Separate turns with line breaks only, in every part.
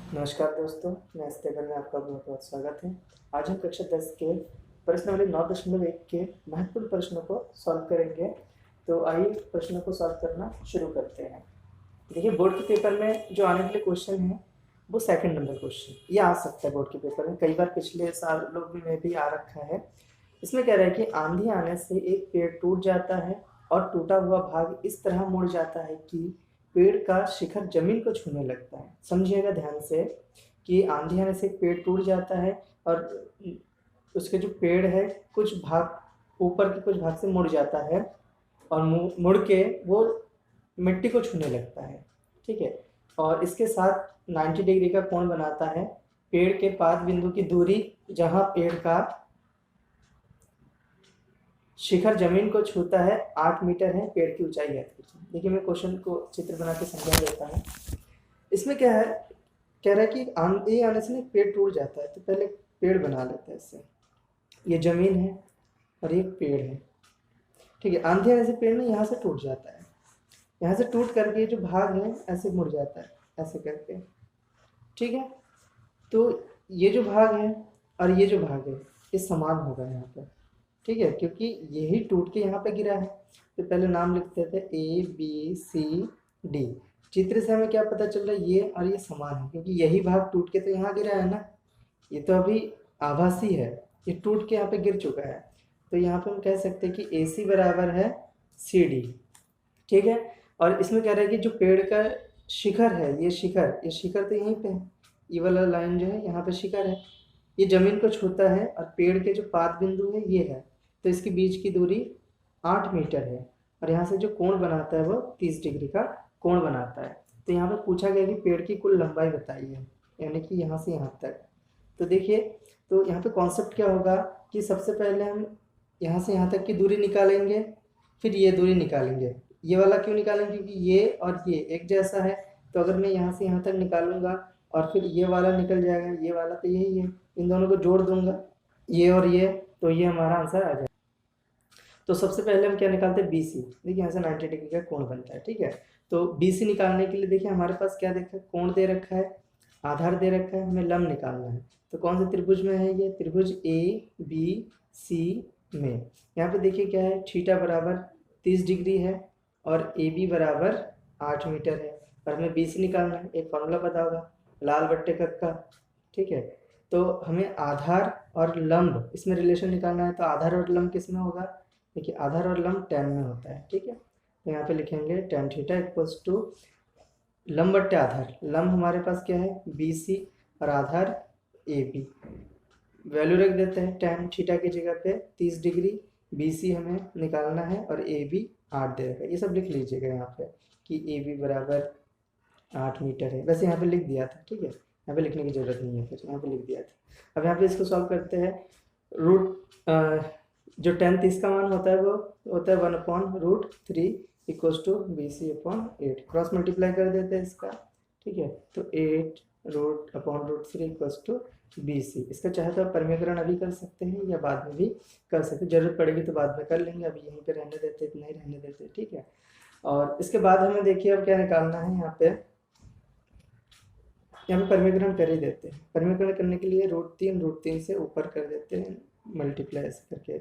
नमस्कार दोस्तों, मैं इस पेपर में आपका बहुत बहुत स्वागत है। आज हम कक्षा 10 के प्रश्नावली 9.1 के महत्वपूर्ण प्रश्नों को सॉल्व करेंगे। तो आइए प्रश्नों को सॉल्व करना शुरू करते हैं। देखिए, बोर्ड के पेपर में जो आने वाले क्वेश्चन है वो सेकंड नंबर क्वेश्चन ये आ सकता है बोर्ड के पेपर में। कई बार पिछले सालों में भी आ रखा है। इसमें कह रहा है कि आंधी आने से एक पेड़ टूट जाता है और टूटा हुआ भाग इस तरह मुड़ जाता है कि पेड़ का शिखर जमीन को छूने लगता है। समझिएगा ध्यान से कि आंधी आने से एक पेड़ टूट जाता है और उसके जो पेड़ है कुछ भाग ऊपर के कुछ भाग से मुड़ जाता है और मुड़ के वो मिट्टी को छूने लगता है। ठीक है, और इसके साथ 90 डिग्री का कोण बनाता है। पेड़ के पाद बिंदु की दूरी जहां पेड़ का शिखर जमीन को छूता है 8 मीटर है। पेड़ की ऊंचाई है। देखिए, मैं क्वेश्चन को चित्र बना के समझा देता हूँ। इसमें क्या है, कह रहा है कि आंधी आने से पेड़ टूट जाता है। तो पहले पेड़ बना लेते हैं इससे। ये जमीन है और ये पेड़ है। ठीक है, आंधी आने से पेड़ ना यहाँ से टूट जाता है। यहाँ से टूट करके जो भाग है ऐसे मुड़ जाता है, ऐसे करके। ठीक है, तो ये जो भाग है और ये जो भाग है ये समान होगा यहाँ पर। ठीक है, क्योंकि यही टूट के यहाँ पे गिरा है। तो पहले नाम लिखते थे A B C D। चित्र से हमें क्या पता चल रहा है, ये और ये समान है क्योंकि यही भाग टूट के तो यहाँ गिरा है ना। ये तो अभी आभासी है, ये टूट के यहाँ पे गिर चुका है। तो यहाँ पे हम कह सकते हैं कि AC बराबर है CD। ठीक है, और इसमें कह रहा है कि जो पेड़ का शिखर है, ये शिखर तो यहीं पे है। ये वाला लाइन जो है यहाँ पे शिखर है, ये जमीन को छूता है और पेड़ के जो पाद बिंदु है ये है। तो इसके बीच की दूरी 8 मीटर है और यहाँ से जो कोण बनाता है वो 30 डिग्री का कोण बनाता है। तो यहाँ पे पूछा गया कि पेड़ की कुल लंबाई बताइए, यानी कि यहाँ से यहाँ तक। तो देखिए, तो यहाँ पे कॉन्सेप्ट क्या होगा कि सबसे पहले हम यहाँ से यहाँ तक की दूरी निकालेंगे, फिर ये दूरी निकालेंगे। ये वाला क्यों निकालेंगे, क्योंकि ये और ये एक जैसा है। तो अगर मैं यहाँ से यहाँ तक निकालूंगा और फिर ये वाला निकल जाएगा, ये वाला तो यही है, इन दोनों को जोड़ दूंगा ये और ये, तो ये हमारा आंसर आ जाएगा। तो सबसे पहले हम क्या निकालते हैं, BC। देखिए यहाँ से 90 डिग्री का कोण बनता है। ठीक है, तो BC निकालने के लिए देखिए हमारे पास क्या देखा है, कोण दे रखा है, आधार दे रखा है, हमें लंब निकालना है। तो कौन से त्रिभुज में है ये, त्रिभुज ABC में। यहाँ पे देखिए क्या है, थीटा बराबर 30 डिग्री है और AB बराबर 8 मीटर है और हमें BC निकालना है। एक फॉर्मूला पता होगा, लाल बट्टे कक्का। ठीक है, तो हमें आधार और लंब इसमें रिलेशन निकालना है। तो आधार और लंब किस में होगा, देखिए आधार और लंब tan में होता है। ठीक है, तो यहाँ पे लिखेंगे tan थीटा इक्वल्स टू लंब बट्टे आधार। लंब हमारे पास क्या है BC और आधार AB। वैल्यू रख देते हैं, tan थीटा की जगह पे 30 डिग्री, BC हमें निकालना है और AB 8 दे रखा है। ये सब लिख लीजिएगा यहाँ पे कि AB बराबर 8 मीटर है। वैसे यहाँ पे लिख दिया था। ठीक है, यहाँ पे लिखने की जरूरत नहीं है, फिर यहाँ पे लिख दिया था। अब यहाँ पे इसको सॉल्व करते हैं। रूट जो tan 30 का मान होता है वो होता है 1/√3 equals to BC upon 8। Cross multiply कर देते हैं इसका। ठीक है, तो 8√3 इक्वल्स टू BC। इसका चाहे तो आप परिमेयकरण अभी कर सकते हैं या बाद में भी कर सकते हैं, जरूरत पड़ेगी तो बाद में कर लेंगे, अभी यहीं पे रहने देते, नहीं रहने देते। ठीक है, और इसके बाद हमें देखिए अब क्या निकालना है। यहाँ पे परिमेयकरण कर ही देते हैं। परिमेयकरण करने के लिए √3 से ऊपर कर देते हैं मल्टीप्लाई ऐसे करके।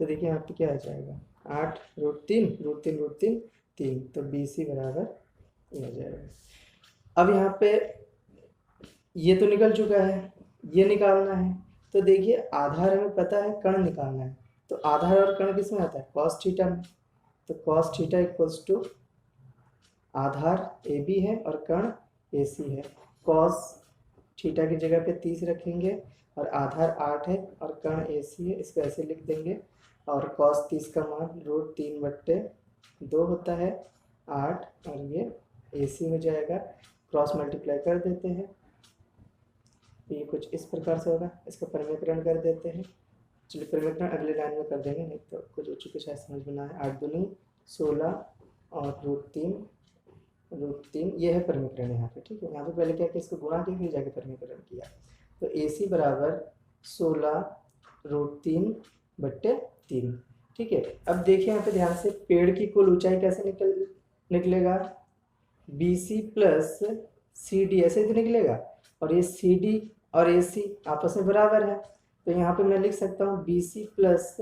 तो देखिए यहाँ पे क्या आ जाएगा, 8√3 3, तो BC बराबर ये हो जाएगा। अब यहाँ पे ये तो निकल चुका है, ये निकालना है। तो देखिए आधार हमें पता है, कर्ण निकालना है। तो आधार और कर्ण किस में आता है, cos थीटा में। तो cos थीटा इक्वल्स टू आधार AB है और कर्ण AC है। cos थीटा की जगह पे 30 रखेंगे और आधार 8 है और कर्ण AC है, इसको ऐसे लिख देंगे। और cos 30 का मान √3/2 होता है 8, और ये AC हो जाएगा। क्रॉस मल्टीप्लाई कर देते हैं, ये कुछ इस प्रकार से होगा। इसका परिमेयकरण कर देते हैं। चलिए परिमेयकरण अगले लाइन में कर देंगे, नहीं तो कुछ बच्चों को शायद समझ में ना आए। 8 दूनी 16 और √3 ये है परिमेयकरण यहाँ पे। ठीक है, यहाँ पे पहले क्या किया, इसको गुणा किया फिर जाके परिमेयकरण किया। तो AC बराबर 16√3/3। ठीक है, अब देखिए यहाँ पे ध्यान से, पेड़ की कुल ऊंचाई कैसे निकलेगा, BC प्लस CD ऐसे तो निकलेगा। और ये सी डी और ए सी आपस में बराबर है, तो यहाँ पे मैं लिख सकता हूँ बी सी प्लस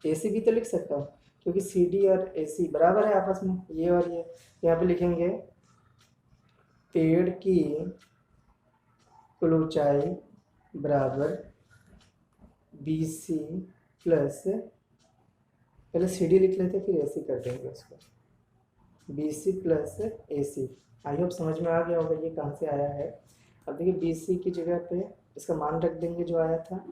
ए सी भी तो लिख सकता हूँ, क्योंकि सी डी और ए सी बराबर है आपस में, ये और ये। यहाँ पे लिखेंगे पेड़ की कुल ऊंचाई बराबर बी सी प्लस, पहले सी डी लिख लेते फिर ए सी कर देंगे उसको, B C plus A C. I hope समझ में आ गया होगा ये कहाँ से आया है। अब देखिए बी सी की जगह पे इसका मान रख देंगे जो आया था,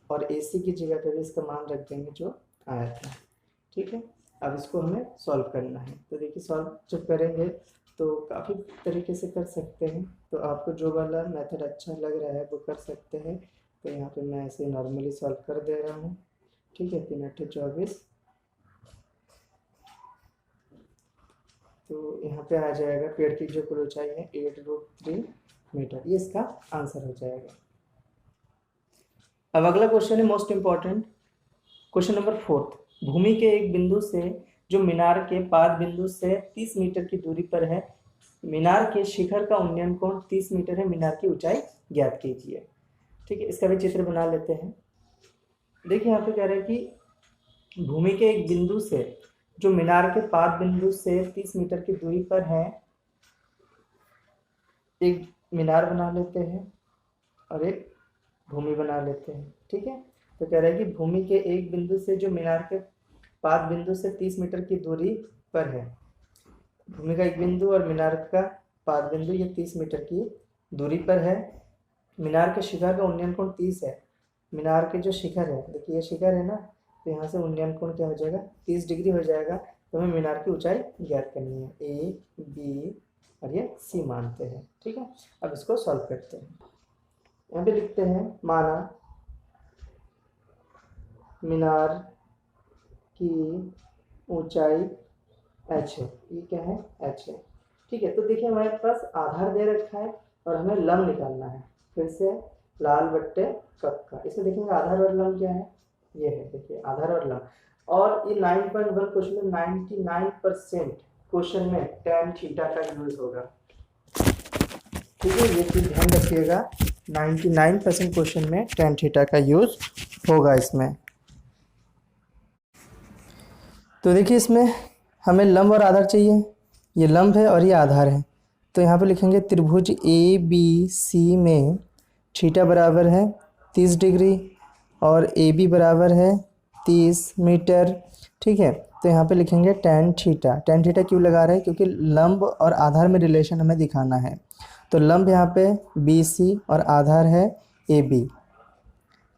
और ए सी की जगह पे भी इसका मान रख देंगे जो आया था। ठीक है, अब इसको हमें सॉल्व करना है। तो देखिए सॉल्व जब करेंगे तो काफ़ी तरीके से कर सकते हैं, तो आपको जो वाला मेथड अच्छा लग रहा है वो कर सकते हैं। तो यहाँ पे मैं ऐसे नॉर्मली सॉल्व कर दे रहा हूँ। ठीक है, 3 8 24, तो यहाँ पे आ जाएगा पेड़ की जो कुल ऊंचाई है 8√3 मीटर, ये इसका आंसर हो जाएगा। अब अगला क्वेश्चन है मोस्ट इम्पॉर्टेंट, क्वेश्चन नंबर 4। भूमि के एक बिंदु से जो मीनार के पाद बिंदु से 30 मीटर की दूरी पर है, मीनार के शिखर का उन्नयन कोण 30 मीटर है, मीनार की ऊंचाई ज्ञात कीजिए। ठीक है, इसका भी चित्र बना लेते हैं। देखिए यहाँ पे कह रहे हैं कि भूमि के एक बिंदु से जो मीनार के पाद बिंदु से 30 मीटर की दूरी पर है, एक मीनार बना लेते हैं और एक भूमि बना लेते हैं। ठीक है, तो कह रहा है कि भूमि के एक बिंदु से जो मीनार के पाद बिंदु से 30 मीटर की दूरी पर है, भूमि का एक बिंदु और मीनार का पाद बिंदु ये 30 मीटर की दूरी पर है। मीनार के शिखर का उन्नयन कोण 30 है। मीनार के जो शिखर है, देखिए ये शिखर है ना, तो यहाँ से उन्नयन कोण क्या हो जाएगा 30 डिग्री हो जाएगा। तो हमें मीनार की ऊंचाई ज्ञात करनी है, ए बी और ये सी मानते हैं। ठीक है, अब इसको सॉल्व करते हैं। यहाँ पे लिखते हैं माना मीनार की ऊंचाई h है, ये क्या है h है। ठीक है, तो देखिए हमारे पास आधार दे रखा है और हमें लंब निकालना है। फिर से लाल बट्टे कक्का, इसमें देखेंगे आधार और लंब क्या है, ये है, देखिए आधार और लंब। और ये 9.1 क्वेश्चन में 99% क्वेश्चन में tan थीटा का यूज होगा। ठीक है, ये चीज ध्यान रखिएगा, 99% क्वेश्चन में tan थीटा का यूज होगा इसमें। तो देखिए इसमें हमें लंब और आधार चाहिए, ये लंब है और ये आधार है। तो यहाँ पे लिखेंगे त्रिभुज ए बी सी में थीटा बराबर है 30 डिग्री और ए बी बराबर है 30 मीटर। ठीक है, तो यहाँ पे लिखेंगे tan थीटा। tan थीटा क्यों लगा रहे हैं, क्योंकि लंब और आधार में रिलेशन हमें दिखाना है। तो लंब यहाँ पे बी सी और आधार है ए बी।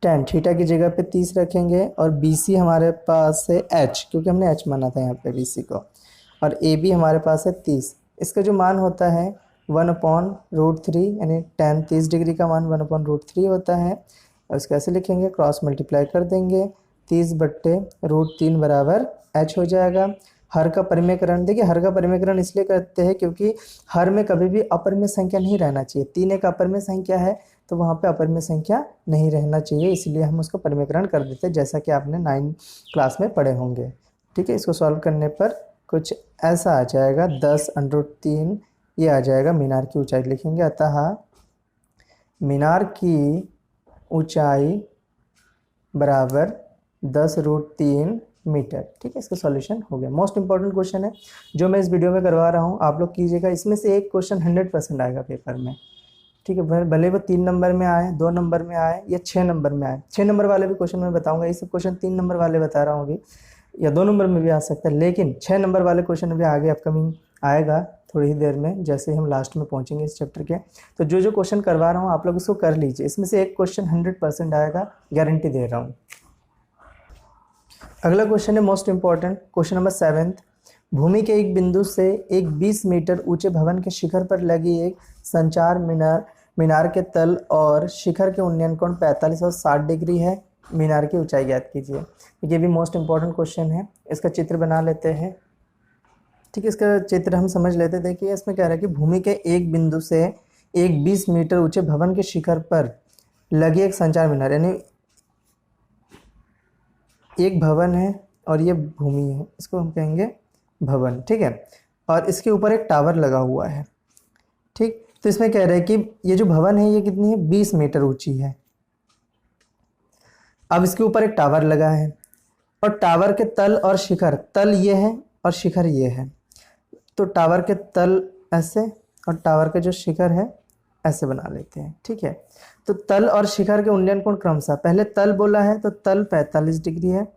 tan थीटा की जगह पे 30 रखेंगे और बी सी हमारे पास है h, क्योंकि हमने h माना था यहाँ पे बी सी को, और ए बी हमारे पास है 30। इसका जो मान होता है 1/√3, यानी tan 30 डिग्री का मान 1/√3 होता है। और इसको ऐसे लिखेंगे, क्रॉस मल्टीप्लाई कर देंगे, 30/√3 बराबर h हो जाएगा। हर का परिमेयकरण, देखिए हर का परिमेयकरण इसलिए करते हैं क्योंकि हर में कभी भी अपरिमेय संख्या नहीं रहना चाहिए। 3 एक अपरिमेय संख्या है तो वहाँ पे अपरिमेय संख्या नहीं रहना चाहिए, इसलिए हम उसका परिमेयकरण कर देते हैं, जैसा कि आपने 9 क्लास में पढ़े होंगे। ठीक है, इसको सॉल्व करने पर कुछ ऐसा आ जाएगा 10√3, ये आ जाएगा मीनार की ऊंचाई लिखेंगे। अतः मीनार की ऊंचाई बराबर 10√3 मीटर। ठीक है, इसका सॉल्यूशन हो गया। मोस्ट इंपॉर्टेंट क्वेश्चन है जो मैं इस वीडियो में करवा रहा हूँ, आप लोग कीजिएगा। इसमें से एक क्वेश्चन 100% आएगा पेपर में। ठीक है, भले वो 3 नंबर में आए, 2 नंबर में आए या 6 नंबर में आए। 6 नंबर वाले भी क्वेश्चन मैं बताऊंगा, ये सब क्वेश्चन 3 नंबर वाले बता रहा हूँ अभी, या 2 नंबर में भी आ सकता है, लेकिन 6 नंबर वाले क्वेश्चन अभी आगे अपकमिंग आएगा थोड़ी ही देर में, जैसे हम लास्ट में पहुंचेंगे इस चैप्टर के। तो जो क्वेश्चन करवा रहा हूँ आप लोग इसको कर लीजिए, इसमें से एक क्वेश्चन 100% आएगा, गारंटी दे रहा हूँ। अगला क्वेश्चन है मोस्ट इंपॉर्टेंट, क्वेश्चन नंबर 7। भूमि के एक बिंदु से एक 20 मीटर ऊंचे भवन के शिखर पर लगी एक संचार मीनार के तल और शिखर के उन्नयन कोण 45 और 60 डिग्री है। मीनार की ऊंचाई ज्ञात कीजिए। ये भी मोस्ट इंपॉर्टेंट क्वेश्चन है, इसका चित्र बना लेते हैं। ठीक है, इसका चित्र हम समझ लेते हैं। देखिए इसमें कह रहा है कि भूमि के एक बिंदु से एक 20 मीटर ऊंचे भवन के शिखर पर लगी एक संचार मीनार, यानी एक भवन है और ये भूमि है, इसको हम कहेंगे भवन। ठीक है, और इसके ऊपर एक टावर लगा हुआ है। ठीक, तो इसमें कह रहे हैं कि ये जो भवन है ये कितनी है, 20 मीटर ऊंची है। अब इसके ऊपर एक टावर लगा है और टावर के तल और शिखर, तल ये है और शिखर ये है, तो टावर के तल ऐसे और टावर के जो शिखर है ऐसे बना लेते हैं। ठीक है, तो तल और शिखर के उन्नयन कोण क्रमशः, पहले तल बोला है तो तल 45 डिग्री है,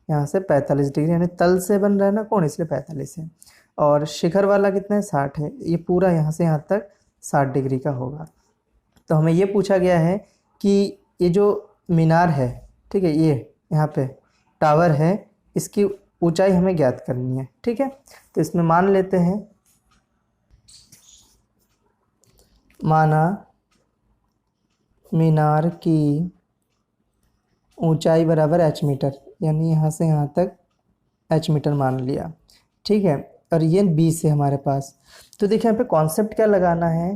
यहाँ से 45 डिग्री, यानी तल से बन रहा है ना कोण, इसलिए 45 है। और शिखर वाला कितना है, 60 है। ये पूरा यहाँ से यहाँ तक 60 डिग्री का होगा। तो हमें ये पूछा गया है कि ये जो मीनार है, ठीक है, ये यहाँ पे टावर है, इसकी ऊंचाई हमें ज्ञात करनी है। ठीक है, तो इसमें मान लेते हैं, माना मीनार की ऊंचाई बराबर h मीटर, यानी यहाँ से यहाँ तक h मीटर मान लिया। ठीक है, और ये 20 है हमारे पास। तो देखिए यहाँ पे कॉन्सेप्ट क्या लगाना है,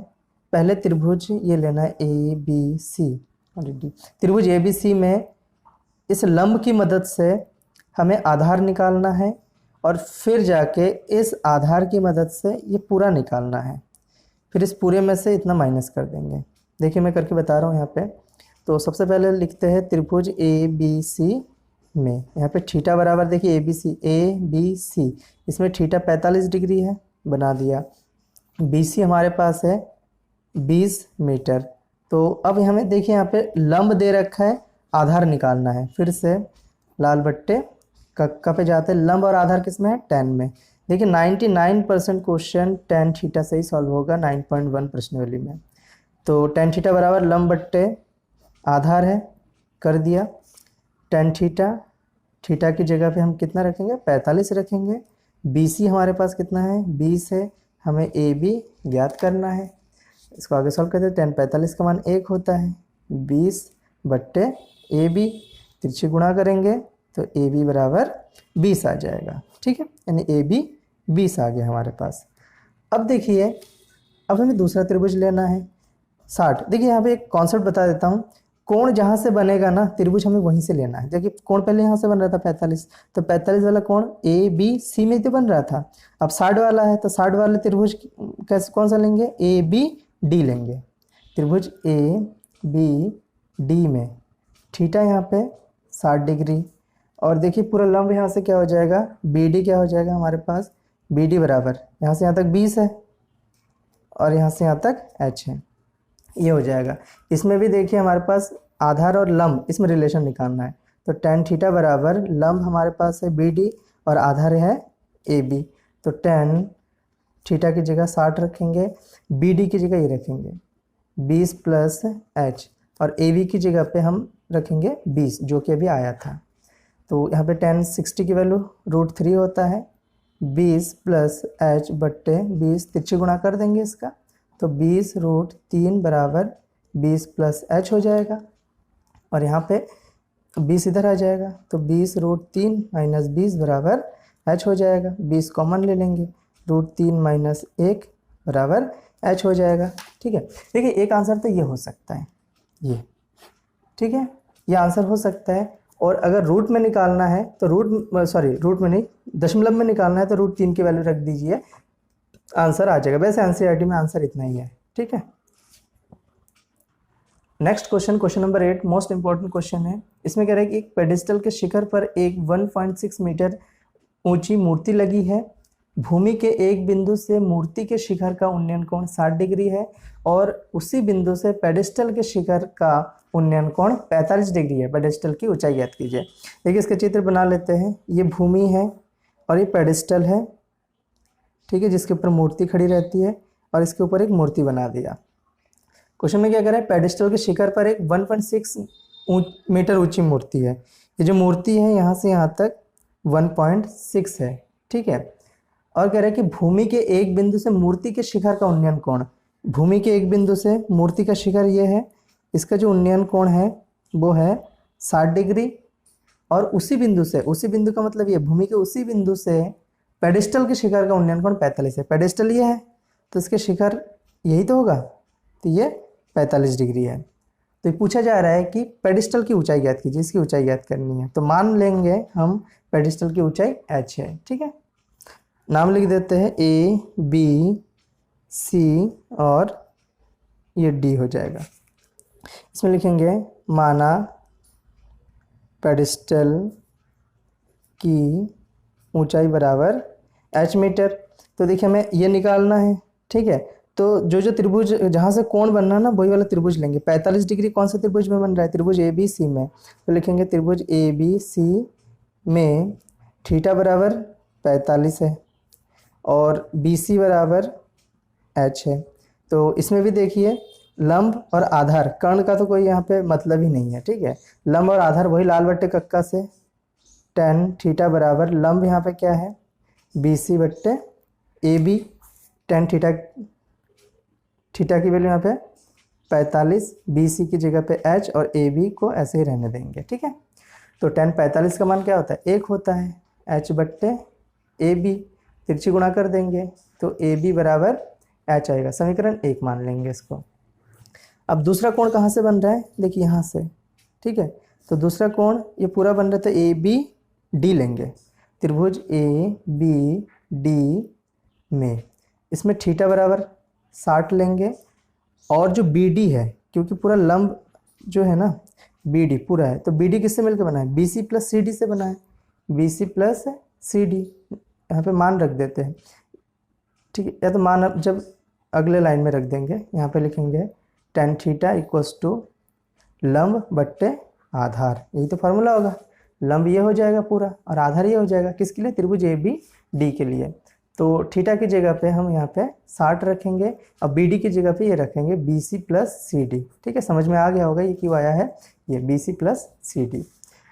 पहले त्रिभुज ये लेना है ABC और D। त्रिभुज ABC में इस लंब की मदद से हमें आधार निकालना है और फिर जाके इस आधार की मदद से ये पूरा निकालना है, फिर इस पूरे में से इतना माइनस कर देंगे। देखिए मैं करके बता रहा हूँ यहाँ पे। तो सबसे पहले लिखते हैं त्रिभुज ABC में, यहाँ पे थीटा बराबर, देखिए ABC, इसमें थीटा 45 डिग्री है, बना दिया। BC हमारे पास है 20 मीटर। तो अब हमें देखिए यहाँ पे लंब दे रखा है, आधार निकालना है। फिर से लाल बट्टे कक्का पे जाते हैं, लंब और आधार किस में है, tan में। देखिए 99% क्वेश्चन tan थीटा से ही सॉल्व होगा 9.1 प्रश्नावली में। तो tan थीटा बराबर लंब बट्टे आधार है, कर दिया। tan थीटा, थीटा की जगह पे हम कितना रखेंगे, 45 रखेंगे। BC हमारे पास कितना है, 20 है, हमें AB ज्ञात करना है। इसको आगे सॉल्व करते हैं। tan 45 का मान 1 होता है, 20 बट्टे AB, तिरछी गुणा करेंगे तो AB बराबर 20 आ जाएगा। ठीक है, यानी AB 20 आ गया हमारे पास। अब देखिए, अब हमें दूसरा त्रिभुज लेना है 60। देखिए यहाँ पे एक कॉन्सेप्ट बता देता हूँ, कोण जहाँ से बनेगा ना त्रिभुज हमें वहीं से लेना है। देखिए कोण पहले यहाँ से बन रहा था 45, तो 45 वाला कोण ABC में तो बन रहा था। अब 60 वाला है तो 60 वाले त्रिभुज कैसे, कौन सा लेंगे, ABD लेंगे। त्रिभुज ABD में थीटा यहाँ पे 60 डिग्री, और देखिए पूरा लंब यहाँ से क्या हो जाएगा, BD क्या हो जाएगा हमारे पास, BD बराबर यहाँ से यहाँ तक 20 है और यहाँ से यहाँ तक h है, ये हो जाएगा। इसमें भी देखिए हमारे पास आधार और लंब, इसमें रिलेशन निकालना है। तो tan थीटा बराबर लंब हमारे पास है BD और आधार है AB, तो tan थीटा की जगह 60 रखेंगे, BD की जगह ये रखेंगे 20 प्लस h, और AB की जगह पे हम रखेंगे 20 जो कि अभी आया था। तो यहाँ पे tan 60 की वैल्यू √3 होता है, 20 प्लस h बट्टे 20, तिरछी गुणा कर देंगे इसका, तो 20√3 बराबर 20 प्लस h हो जाएगा, और यहाँ पे 20 इधर आ जाएगा, तो 20√3 माइनस 20 बराबर h हो जाएगा। 20 कॉमन ले लेंगे, √3 माइनस 1 बराबर h हो जाएगा। ठीक है, देखिए एक आंसर तो ये हो सकता है, ये ठीक है, ये आंसर हो सकता है। और अगर रूट में निकालना है तो रूट में नहीं, दशमलव में निकालना है तो √3 की वैल्यू रख दीजिए, आंसर आ जाएगा। वैसे एनसीईआरटी में आंसर इतना ही है। ठीक है, next question, question number 8, most important question है। इसमें कह रहा है कि एक पेडिस्टल के शिखर पर एक 1.6 मीटर ऊंची मूर्ति लगी है। भूमि के एक बिंदु से मूर्ति के शिखर का उन्नयन कोण 60 डिग्री है और उसी बिंदु से पेडिस्टल के शिखर का उन्नयन कोण 45 डिग्री है। पेडिस्टल की ऊंचाई ज्ञात कीजिए। देखिए इसका चित्र बना लेते हैं। ये भूमि है और ये पेडिस्टल है, ठीक है, जिसके ऊपर मूर्ति खड़ी रहती है, और इसके ऊपर एक मूर्ति बना दिया। क्वेश्चन में क्या कह रहा है, पेडिस्टल के शिखर पर एक 1.6 मीटर ऊंची मूर्ति है। ये जो मूर्ति है यहाँ से यहाँ तक 1.6 है, ठीक है। और कह रहा है कि भूमि के एक बिंदु से मूर्ति के शिखर का उन्नयन कोण, भूमि के एक बिंदु से मूर्ति का शिखर ये है, इसका जो उन्नयन कोण है वो है 60 डिग्री, और उसी बिंदु से, उसी बिंदु का मतलब ये भूमि के उसी बिंदु से पेडिस्टल के शिखर का उन्नयन कोण 45 है। पेडिस्टल ये है तो इसके शिखर यही तो होगा, तो ये 45 डिग्री है। तो ये पूछा जा रहा है कि पेडिस्टल की ऊंचाई ज्ञात कीजिए, इसकी ऊंचाई ज्ञात करनी है। तो मान लेंगे हम पेडिस्टल की ऊंचाई h है, ठीक है। नाम लिख देते हैं A, B, C और ये डी हो जाएगा। इसमें लिखेंगे माना पेडिस्टल की ऊंचाई बराबर h मीटर। तो देखिए हमें ये निकालना है, ठीक है। तो जो त्रिभुज जहाँ से कोण बनना है ना वही वाला त्रिभुज लेंगे। 45 डिग्री कौन से त्रिभुज में बन रहा है? त्रिभुज ए बी सी में। तो लिखेंगे त्रिभुज ए बी सी में थीटा बराबर 45 है और बी सी बराबर h है। तो इसमें भी देखिए लंब और आधार, कर्ण का तो कोई यहाँ पे मतलब ही नहीं है, ठीक है। लंब और आधार वही लाल बट्टे कक्का से tan थीटा बराबर लंब यहाँ पे क्या है बी सी बट्टे ए बी। tan थीटा की वैल्यू यहाँ पे 45, बी सी की जगह पे h और ए बी को ऐसे ही रहने देंगे, ठीक है। तो tan 45 का मान क्या होता है? 1 होता है, h बट्टे ए बी तिरछी गुणा कर देंगे तो ए बी बराबर h आएगा। समीकरण 1 मान लेंगे इसको। अब दूसरा कोण कहाँ से बन रहा है? देखिए यहाँ से, ठीक है। तो दूसरा कोण ये पूरा बन रहा है तो ए बी डी लेंगे। त्रिभुज ए बी डी में इसमें थीटा बराबर 60 लेंगे और जो बी डी है, क्योंकि पूरा लंब जो है ना बी डी पूरा है, तो बी डी किससे मिलकर बना है? B C plus C D से बना है। B C plus C D यहाँ पे मान रख देते हैं, ठीक है। या तो मान अब जब अगले लाइन में रख देंगे, यहाँ पे लिखेंगे tan थीटा इक्वल्स टू लंब बट्टे आधार। यही तो फार्मूला होगा। लंब ये हो जाएगा पूरा और आधार ये हो जाएगा। किसके लिए? त्रिभुज ए बी डी के लिए। तो थीटा की जगह पे हम यहाँ पे 60 रखेंगे और बी डी की जगह पे ये रखेंगे B C plus C D, ठीक है। समझ में आ गया होगा ये क्यों आया है, ये B C plus C D.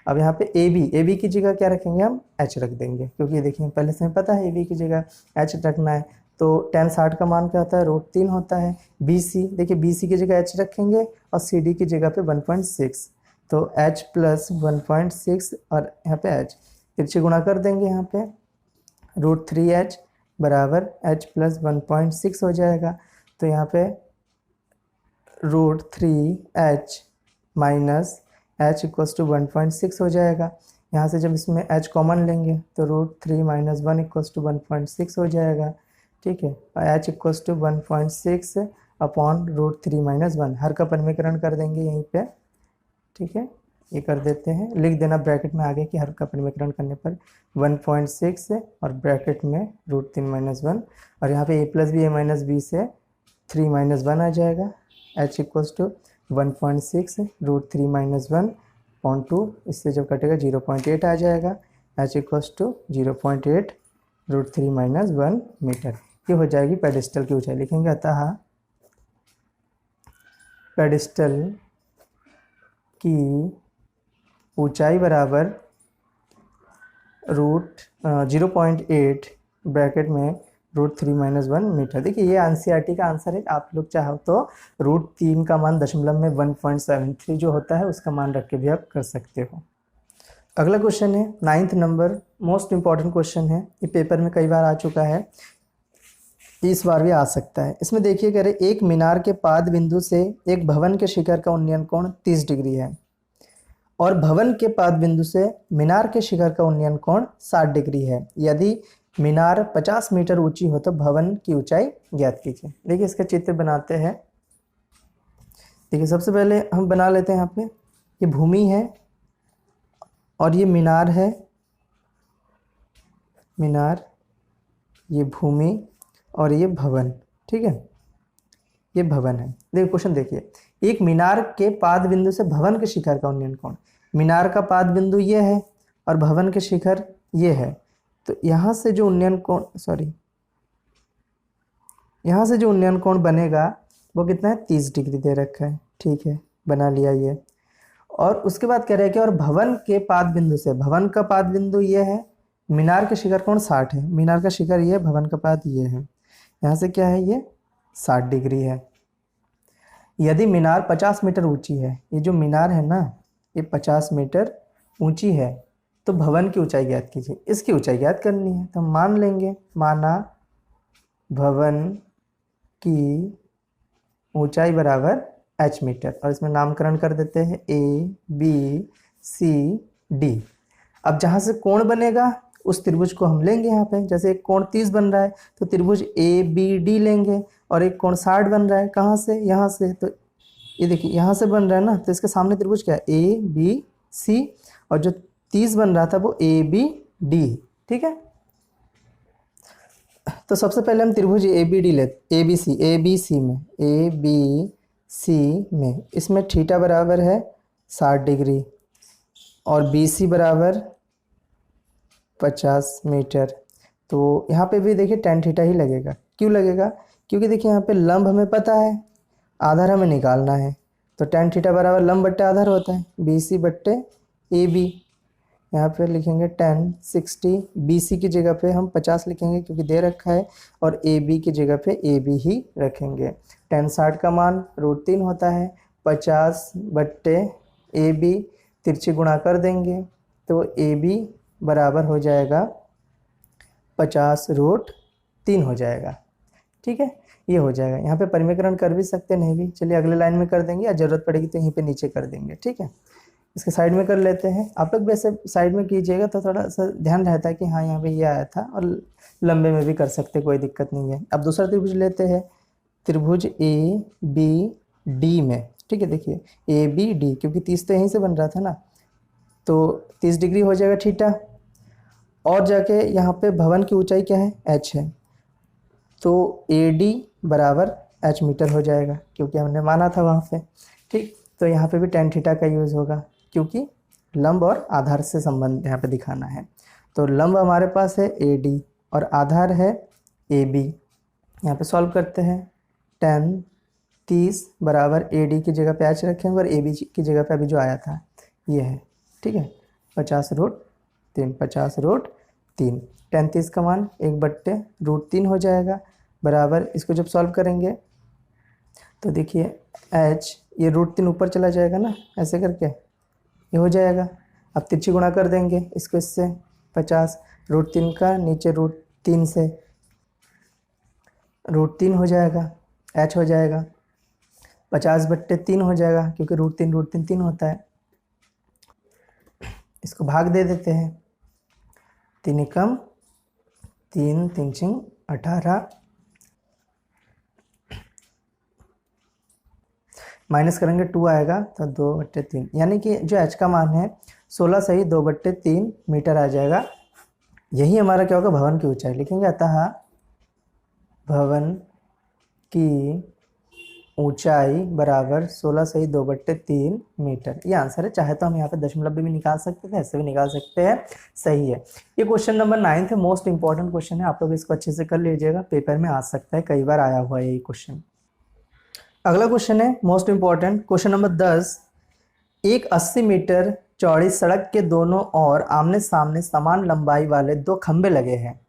अब यहाँ पे ए बी की जगह क्या रखेंगे? हम एच रख देंगे, क्योंकि ये देखिए पहले से हमें पता है ए बी की जगह एच रखना है। तो tan 60 का मान क्या होता है? √3 होता है। बी सी, देखिए बी सी की जगह एच रखेंगे और सी डी की जगह पे 1.6, तो h प्लस 1.6 और यहाँ पे h तिरछे गुणा कर देंगे। यहाँ पे √3h बराबर h प्लस 1.6 हो जाएगा। तो यहाँ पे √3h minus h equals to 1.6 हो जाएगा। यहाँ से जब इसमें h कॉमन लेंगे तो √3 माइनस 1 इक्वल्स टू 1.6 हो जाएगा, ठीक है। और h equals to 1.6 upon √3 minus 1, हर का परिमीकरण कर देंगे यहीं पे, ठीक है। ये कर देते हैं, लिख देना ब्रैकेट में आगे कि हर का परिमीकरण करने पर 1.6 और ब्रैकेट में √3 माइनस 1 और यहाँ पे a plus B A minus B से 3 माइनस 1 आ जाएगा। h equals to 1.6 √3 minus 1 upon 2, इससे जब कटेगा 0.8 आ जाएगा। h equals to 0.8 √3 minus 1 metre. ये हो जाएगी पेडिस्टल की ऊंचाई। लिखेंगे अतः पेडिस्टल की ऊंचाई बराबर 0.8 ब्रैकेट में √3 माइनस 1 मीटर। देखिए ये एनसीईआरटी का आंसर है। आप लोग चाहो तो √3 का मान दशमलव में 1.73 जो होता है उसका मान रख के भी आप कर सकते हो। अगला क्वेश्चन है 9th number, most important question है। ये पेपर में कई बार आ चुका है, इस बार भी आ सकता है। इसमें देखिए कह रहे एक मीनार के पाद बिंदु से एक भवन के शिखर का उन्नयन कोण 30 डिग्री है और भवन के पाद बिंदु से मीनार के शिखर का उन्नयन कोण 60 डिग्री है। यदि मीनार 50 मीटर ऊंची हो तो भवन की ऊंचाई ज्ञात कीजिए। देखिए इसका चित्र बनाते हैं। देखिए सबसे पहले हम बना लेते हैं, यहाँ पे ये भूमि है और ये मीनार है, मीनार, ये भूमि और ये भवन, ठीक है। ये भवन है। देखिए क्वेश्चन देखिए, एक मीनार के पाद बिंदु से भवन के शिखर का उन्नयन कोण, मीनार का पाद बिंदु ये है और भवन के शिखर ये है। तो यहाँ से जो उन्नयन कोण, यहाँ से जो उन्नयन कोण बनेगा वो कितना है? 30 डिग्री दे रखा है, ठीक है, बना लिया ये। और उसके बाद कह रहे हैं कि और भवन के पाद बिंदु से, भवन का पाद बिंदु ये है, मीनार के शिखर कोण 60 है, मीनार का शिखर ये है, भवन का पाद ये है, यहाँ से क्या है? ये 60 डिग्री है। यदि मीनार 50 मीटर ऊंची है, ये जो मीनार है ना ये 50 मीटर ऊंची है, तो भवन की ऊंचाई ज्ञात कीजिए। इसकी ऊंचाई ज्ञात करनी है तो हम मान लेंगे, माना भवन की ऊंचाई बराबर h मीटर और इसमें नामकरण कर देते हैं A B C D। अब जहाँ से कोण बनेगा उस त्रिभुज को हम लेंगे यहाँ पे। जैसे एक कोण 30 बन रहा है तो त्रिभुज ए बी डी लेंगे, और एक कोण 60 बन रहा है कहाँ से, यहाँ से, तो ये देखिए यहाँ से बन रहा है ना, तो इसके सामने त्रिभुज क्या है, ए बी सी, और जो 30 बन रहा था वो ए बी डी। ठीक है, तो सबसे पहले हम त्रिभुज ए बी डी लेते, ए बी सी में इसमें थीटा बराबर है 60 डिग्री और बी सी बराबर 50 मीटर। तो यहाँ पे भी देखिए tan थीटा ही लगेगा। क्यों लगेगा, क्योंकि देखिए यहाँ पे लंब हमें पता है, आधार हमें निकालना है, तो tan थीटा बराबर लंब बट्टे आधार होता है, बी सी बट्टे ए बी। यहाँ पे लिखेंगे tan 60, बी सी की जगह पे हम 50 लिखेंगे क्योंकि दे रखा है, और ए बी की जगह पे ए बी ही रखेंगे। tan 60 का मान √3 होता है, 50 बट्टे ए बी, तिरछी गुणा कर देंगे तो ए बी बराबर हो जाएगा 50√3 हो जाएगा। ठीक है, ये हो जाएगा। यहाँ पे परिमीकरण कर भी सकते, नहीं भी, चलिए अगले लाइन में कर देंगे, या ज़रूरत पड़ेगी तो यहीं पे नीचे कर देंगे। ठीक है, इसके साइड में कर लेते हैं। आप लोग वैसे साइड में कीजिएगा तो थोड़ा सा ध्यान रहता है कि हाँ यहाँ पे ये आया था, और लंबे में भी कर सकते, कोई दिक्कत नहीं है। अब दूसरा त्रिभुज लेते हैं, त्रिभुज ए बी डी में। ठीक है, देखिए ए बी डी, क्योंकि 30 तो यहीं से बन रहा था ना, तो 30 डिग्री हो जाएगा थीटा, और जाके यहाँ पे भवन की ऊंचाई क्या है, h है, तो ए डी बराबर h मीटर हो जाएगा, क्योंकि हमने माना था वहाँ पे। ठीक, तो यहाँ पे भी tan थीटा का यूज़ होगा, क्योंकि लंब और आधार से संबंध यहाँ पे दिखाना है। तो लंब हमारे पास है ए डी और आधार है ए बी। यहाँ पे सॉल्व करते हैं, tan 30 बराबर ए डी की जगह पे h रखेंगे, और ए बी की जगह पे अभी जो आया था ये है। ठीक है, 50√3 tan 30 का मान 1/√3 हो जाएगा, बराबर इसको जब सॉल्व करेंगे तो देखिए h, ये √3 ऊपर चला जाएगा ना, ऐसे करके ये हो जाएगा। अब तिरछी गुणा कर देंगे इसको इससे, 50 √3 का नीचे √3 से √3 हो जाएगा, h हो जाएगा 50/3 हो जाएगा, क्योंकि √3 3 होता है। इसको भाग दे देते हैं, 3 एकम 3, 3 छिंग 18, माइनस करेंगे 2 आएगा तो 2/3, यानी कि जो h का मान है 16 सही 2/3 मीटर आ जाएगा। यही हमारा क्या होगा, भवन की ऊंचाई लिखेंगे। अतः भवन की ऊंचाई बराबर 16 सही 2/3 मीटर, ये आंसर है। चाहे तो हम यहाँ पे दशमलव भी निकाल सकते थे, ऐसे भी निकाल सकते हैं, सही है। ये क्वेश्चन नंबर 9 है, मोस्ट इंपॉर्टेंट क्वेश्चन है, आप लोग इसको अच्छे से कर लीजिएगा, पेपर में आ सकता है, कई बार आया हुआ है ये क्वेश्चन। अगला क्वेश्चन है मोस्ट इंपॉर्टेंट, क्वेश्चन नंबर 10। एक 80 मीटर चौड़ी सड़क के दोनों ओर आमने सामने समान लंबाई वाले 2 खंभे लगे हैं।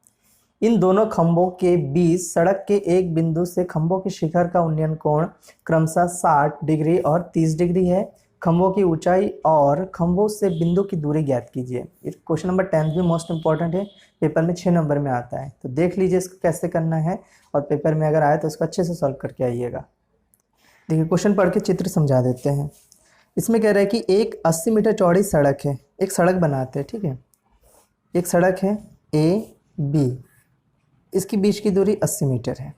इन दोनों खंभों के बीच सड़क के एक बिंदु से खंभों के शिखर का उन्नयन कोण क्रमशः 60 डिग्री और 30 डिग्री है। खंभों की ऊंचाई और खंभों से बिंदु की दूरी ज्ञात कीजिए। क्वेश्चन नंबर 10 भी मोस्ट इंपॉर्टेंट है, पेपर में 6 नंबर में आता है, तो देख लीजिए इसको कैसे करना है, और पेपर में अगर आए तो इसको अच्छे से सॉल्व करके आइएगा। देखिए क्वेश्चन पढ़ के चित्र समझा देते हैं। इसमें कह रहा है कि एक 80 मीटर चौड़ी सड़क है, एक सड़क बनाते हैं। ठीक है, एक सड़क है ए बी, इसकी बीच की दूरी 80 मीटर है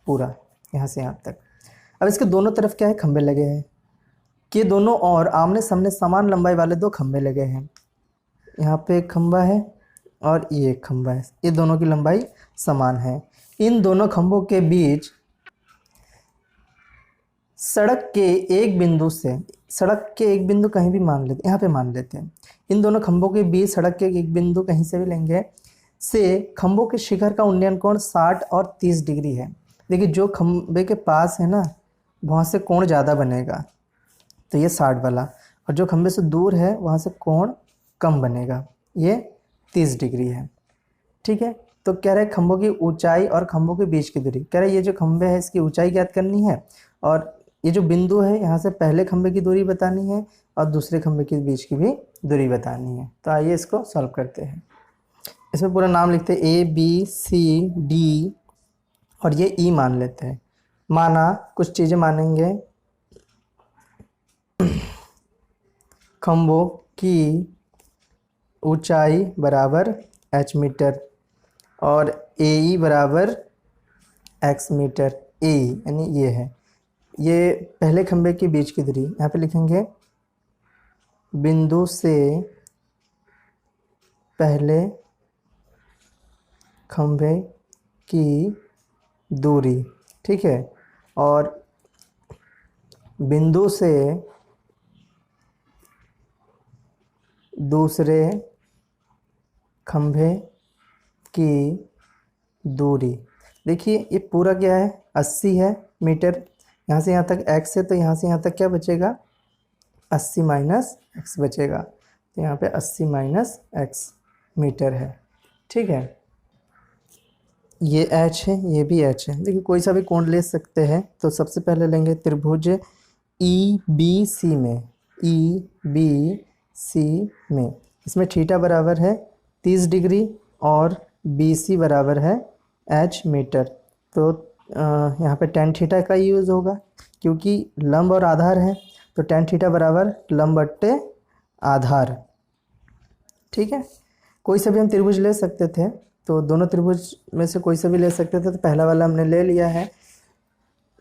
पूरा, यहाँ से यहाँ तक। अब इसके दोनों तरफ क्या है, खंभे लगे हैं, कि दोनों और आमने सामने समान लंबाई वाले 2 खंभे लगे हैं। यहाँ पे एक खंभा है और ये एक खंभा है, ये दोनों की लंबाई समान है। इन दोनों खंभों के बीच सड़क के एक बिंदु से, सड़क के एक बिंदु कहीं भी मान लेते, यहाँ पे मान लेते हैं, इन दोनों खंभों के बीच सड़क के एक बिंदु कहीं से भी लेंगे से खंभों के शिखर का उन्नयन कोण 60 और 30 डिग्री है। देखिए जो खंभे के पास है ना, वहाँ से कोण ज़्यादा बनेगा, तो ये 60 वाला, और जो खंभे से दूर है वहाँ से कोण कम बनेगा, ये 30 डिग्री है। ठीक है, तो कह रहे हैं खंभों की ऊंचाई और खंभों के बीच की दूरी। कह रहे हैं ये जो खंभे है इसकी ऊंचाई ज्ञात करनी है, और ये जो बिंदु है यहाँ से पहले खंभे की दूरी बतानी है और दूसरे खंभे के बीच की भी दूरी बतानी है। तो आइए इसको सॉल्व करते हैं। इसमें पूरा नाम लिखते हैं, ए बी सी डी, और ये ई मान लेते हैं। माना, कुछ चीज़ें मानेंगे, खंभों की ऊंचाई बराबर एच मीटर, और ए ई बराबर एक्स मीटर। ए यानी ये है, ये पहले खंभे के बीच की दूरी। यहाँ पे लिखेंगे बिंदु से पहले खंभे की दूरी, ठीक है, और बिंदु से दूसरे खंभे की दूरी। देखिए ये पूरा क्या है, 80 है मीटर। यहाँ से यहाँ तक x है, तो यहाँ से यहाँ तक क्या बचेगा, 80 माइनस एक्स बचेगा। तो यहाँ पे 80 माइनस एक्स मीटर है, ठीक है। ये h है, ये भी h है। देखिए कोई सा भी कोण ले सकते हैं। तो सबसे पहले लेंगे त्रिभुज ई बी सी में, ई बी सी में इसमें थीटा बराबर है 30 डिग्री और बी सी बराबर है h मीटर। तो यहाँ पे tan थीटा का यूज़ होगा, क्योंकि लंब और आधार है, तो tan थीटा बराबर लंब बट्टे आधार, ठीक है। कोई सा भी हम त्रिभुज ले सकते थे, तो दोनों त्रिभुज में से कोई सा भी ले सकते थे। तो पहला वाला हमने ले लिया है।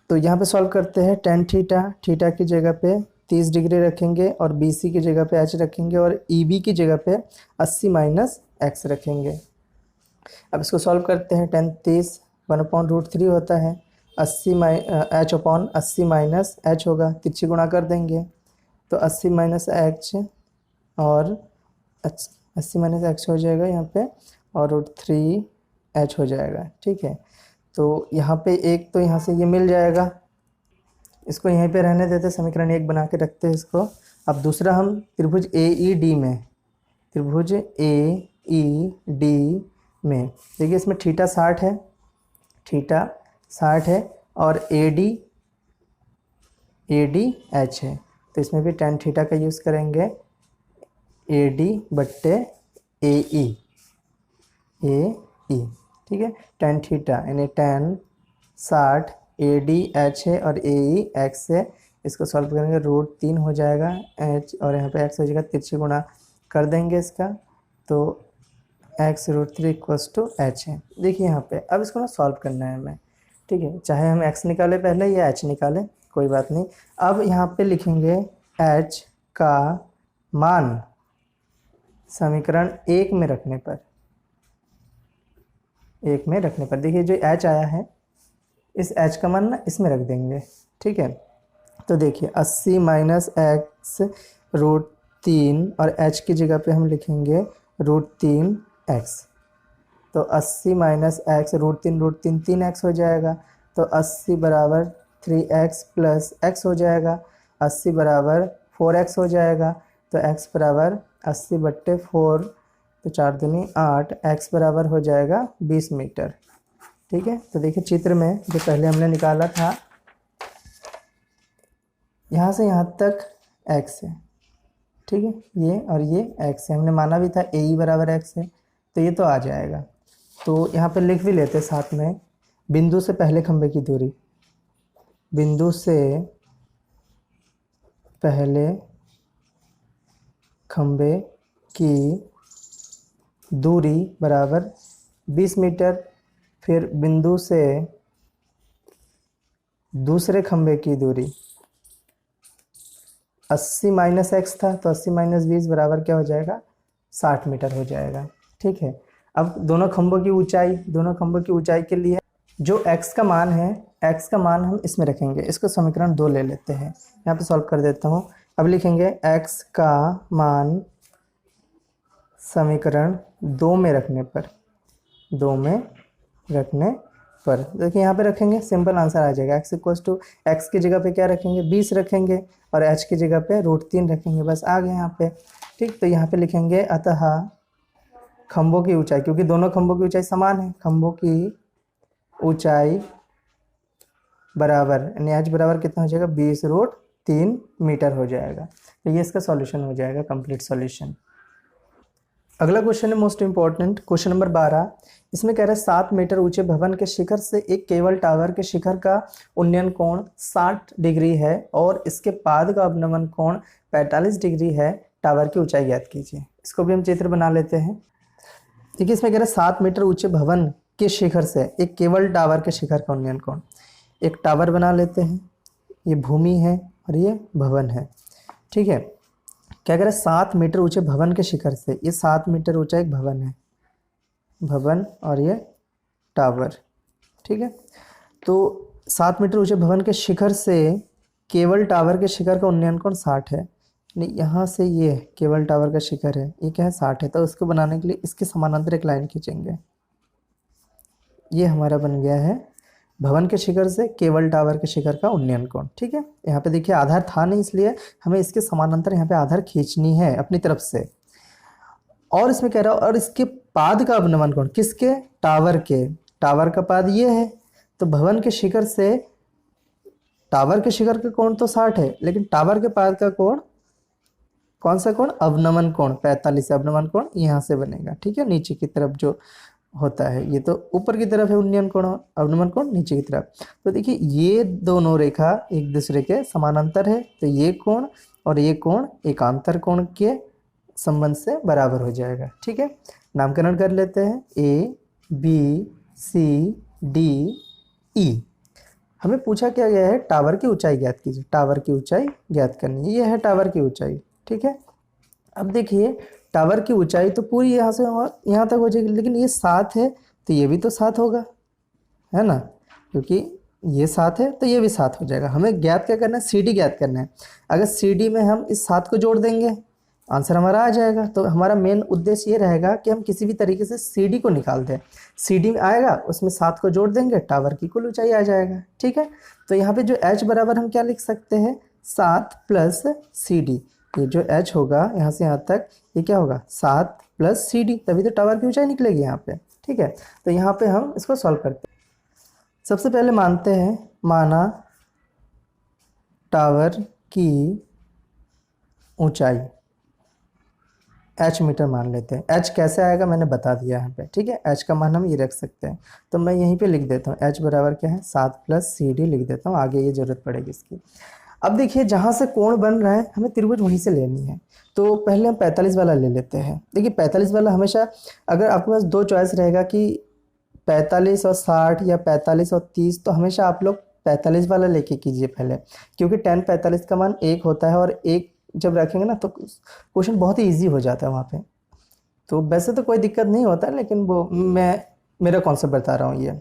तो यहाँ पे सॉल्व करते हैं। tan थीटा, थीटा की जगह पे 30 डिग्री रखेंगे और बी सी की जगह पे h रखेंगे और ई बी की जगह पे 80 माइनस एक्स रखेंगे। अब इसको सॉल्व करते हैं। tan 30 1/√3 होता है, 80 h अपॉन 80 माइनस h होगा, तिरछी गुणा कर देंगे तो 80 माइनस h और 80 माइनस एक्स हो जाएगा यहाँ पे, और √3h हो जाएगा, ठीक है। तो यहाँ पे एक तो यहाँ से ये मिल जाएगा, इसको यहीं पे रहने देते, समीकरण 1 बना के रखते हैं इसको। अब दूसरा हम त्रिभुज ए ई डी में, त्रिभुज ए ई डी में देखिए इसमें थीटा 60 है, थीटा 60 है और ए डी एच है। तो इसमें भी tan थीटा का यूज़ करेंगे, ए डी बट्टे ए ई, ठीक है। tan थीटा यानी tan 60 ए डी एच है और ए ई एक्स है। इसको सॉल्व करेंगे, √3 हो जाएगा एच और यहाँ पे एक्स हो जाएगा, तिरछी गुणा कर देंगे इसका, तो x √3 इक्वल्स टू एच है। देखिए यहाँ पे अब इसको ना सॉल्व करना है हमें, ठीक है। चाहे हम x निकाले पहले या h निकाले, कोई बात नहीं। अब यहाँ पे लिखेंगे h का मान समीकरण 1 में रखने पर, देखिए जो h आया है इस h का मान ना इसमें रख देंगे, ठीक है। तो देखिए 80 माइनस एक्स √3 और h की जगह पे हम लिखेंगे √3x। तो 80 माइनस एक्स √3 3x हो जाएगा, तो 80 बराबर 3x प्लस x हो जाएगा, 80 बराबर 4x हो जाएगा। तो x बराबर 80 बट्टे 4, तो 4 दूनी 8, x बराबर हो जाएगा 20 मीटर, ठीक है। तो देखिए चित्र में जो पहले हमने निकाला था, यहाँ से यहाँ तक x है, ठीक है, ये और ये x है। हमने माना भी था ए ई बराबर x है, तो ये तो आ जाएगा। तो यहाँ पे लिख भी लेते साथ में, बिंदु से पहले खंभे की दूरी, बिंदु से पहले खंभे की दूरी बराबर 20 मीटर। फिर बिंदु से दूसरे खंभे की दूरी 80 माइनस एक्स था, तो 80 माइनस 20 बराबर क्या हो जाएगा, 60 मीटर हो जाएगा, ठीक है। अब दोनों खंभों की ऊंचाई के लिए जो x का मान है, x का मान हम इसमें रखेंगे। इसको समीकरण 2 ले लेते हैं, यहाँ पे सॉल्व कर देता हूँ। अब लिखेंगे x का मान समीकरण 2 में रखने पर, देखिए यहाँ पे रखेंगे, सिंपल आंसर आ जाएगा। x इक्वल्स टू एक्स की जगह पे क्या रखेंगे, 20 रखेंगे और h की जगह पे √3 रखेंगे, बस आ गए यहाँ पे, ठीक। तो यहाँ पे लिखेंगे अतः खंभों की ऊंचाई, क्योंकि दोनों खंभों की ऊंचाई समान है, खंभों की ऊंचाई बराबर यानी h बराबर कितना हो जाएगा, 20√3 मीटर हो जाएगा। तो ये इसका सॉल्यूशन हो जाएगा, कंप्लीट सॉल्यूशन। अगला क्वेश्चन है मोस्ट इंपॉर्टेंट, क्वेश्चन नंबर 12। इसमें कह रहा है 7 मीटर ऊंचे भवन के शिखर से एक केबल टावर के शिखर का उन्नयन कोण 60 डिग्री है और इसके पाद का अवनमन कोण 45 डिग्री है, टावर की ऊंचाई ज्ञात कीजिए। इसको भी हम चित्र बना लेते हैं। देखिए इसमें कह रहे हैं 7 मीटर ऊंचे भवन के शिखर से एक केबल टावर के शिखर का उन्नयन कोण। एक टावर बना लेते हैं, ये भूमि है और ये भवन है, ठीक है। क्या कह रहे हैं 7 मीटर ऊंचे भवन के शिखर से, ये 7 मीटर ऊंचा एक भवन है, भवन और ये टावर, ठीक है। तो 7 मीटर ऊंचे भवन के शिखर से केबल टावर के शिखर का उन्नयन कोण 60 है। नहीं, यहाँ से ये केबल टावर का शिखर है, ये क्या है 60 है, तो उसको बनाने के लिए इसके समानांतर एक लाइन खींचेंगे। ये हमारा बन गया है भवन के शिखर से केबल टावर के शिखर का उन्नयन कोण, ठीक है। यहाँ पे देखिए आधार था नहीं, इसलिए हमें इसके समानांतर यहाँ पे आधार खींचनी है अपनी तरफ से। और इसमें कह रहा हूँ, और इसके पाद का अवनमन कोण, किसके, टावर के, टावर का पाद ये है, तो भवन के शिखर से टावर के शिखर का कोण तो 60 है, लेकिन टावर के पाद का कोण कौन सा कोण, अवनमन कोण 45 है। अवनमन कोण यहाँ से बनेगा, ठीक है, नीचे की तरफ जो होता है, ये तो ऊपर की तरफ है उन्नयन कोण, अवनमन कोण नीचे की तरफ। तो देखिए ये दोनों रेखा एक दूसरे के समानांतर है, तो ये कोण और ये कोण एकांतर कोण के संबंध से बराबर हो जाएगा, ठीक है। नामकरण कर लेते हैं, A B C D E. हमें पूछा क्या गया है, टावर की ऊंचाई ज्ञात कीजिए, टावर की ऊंचाई ज्ञात करनी है, ये है टावर की ऊंचाई, ठीक है। अब देखिए टावर की ऊंचाई तो पूरी यहाँ से यहाँ तक हो जाएगी, लेकिन ये 7 है तो ये भी तो 7 होगा, है ना, क्योंकि ये 7 है तो ये भी 7 हो जाएगा। हमें ज्ञात क्या करना है, सी डी ज्ञात करना है। अगर सी डी में हम इस 7 को जोड़ देंगे, आंसर हमारा आ जाएगा। तो हमारा मेन उद्देश्य ये रहेगा कि हम किसी भी तरीके से सी डी को निकाल दें। सी डी में आएगा, उसमें 7 को जोड़ देंगे, टावर की कुल ऊंचाई आ जाएगा, ठीक है। तो यहाँ पे जो एच बराबर हम क्या लिख सकते हैं, 7 प्लस सी डी। ये जो एच होगा यहाँ से यहाँ तक, ये क्या होगा 7 प्लस सी डी, तभी तो टावर की ऊंचाई निकलेगी यहाँ पे, ठीक है। तो यहाँ पे हम इसको सॉल्व करते हैं। सबसे पहले मानते हैं, माना टावर की ऊंचाई h मीटर मान लेते हैं। h कैसे आएगा मैंने बता दिया यहाँ पे, ठीक है। h का मान हम ये रख सकते हैं, तो मैं यहीं पे लिख देता हूँ h बराबर क्या है 7 प्लस सी डी लिख देता हूँ, आगे ये जरूरत पड़ेगी इसकी। अब देखिए जहाँ से कोण बन रहा है हमें त्रिभुज वहीं से लेनी है, तो पहले हम 45 वाला ले लेते हैं। देखिए 45 वाला हमेशा, अगर आपके पास दो चॉइस रहेगा कि 45 और 60 या 45 और 30, तो हमेशा आप लोग 45 वाला लेके कीजिए पहले, क्योंकि 10 45 का मान 1 होता है, और 1 जब रखेंगे ना तो क्वेश्चन बहुत ही ईजी हो जाता है वहाँ पे। तो वैसे तो कोई दिक्कत नहीं होता, लेकिन वो मैं मेरा कॉन्सेप्ट बता रहा हूँ ये।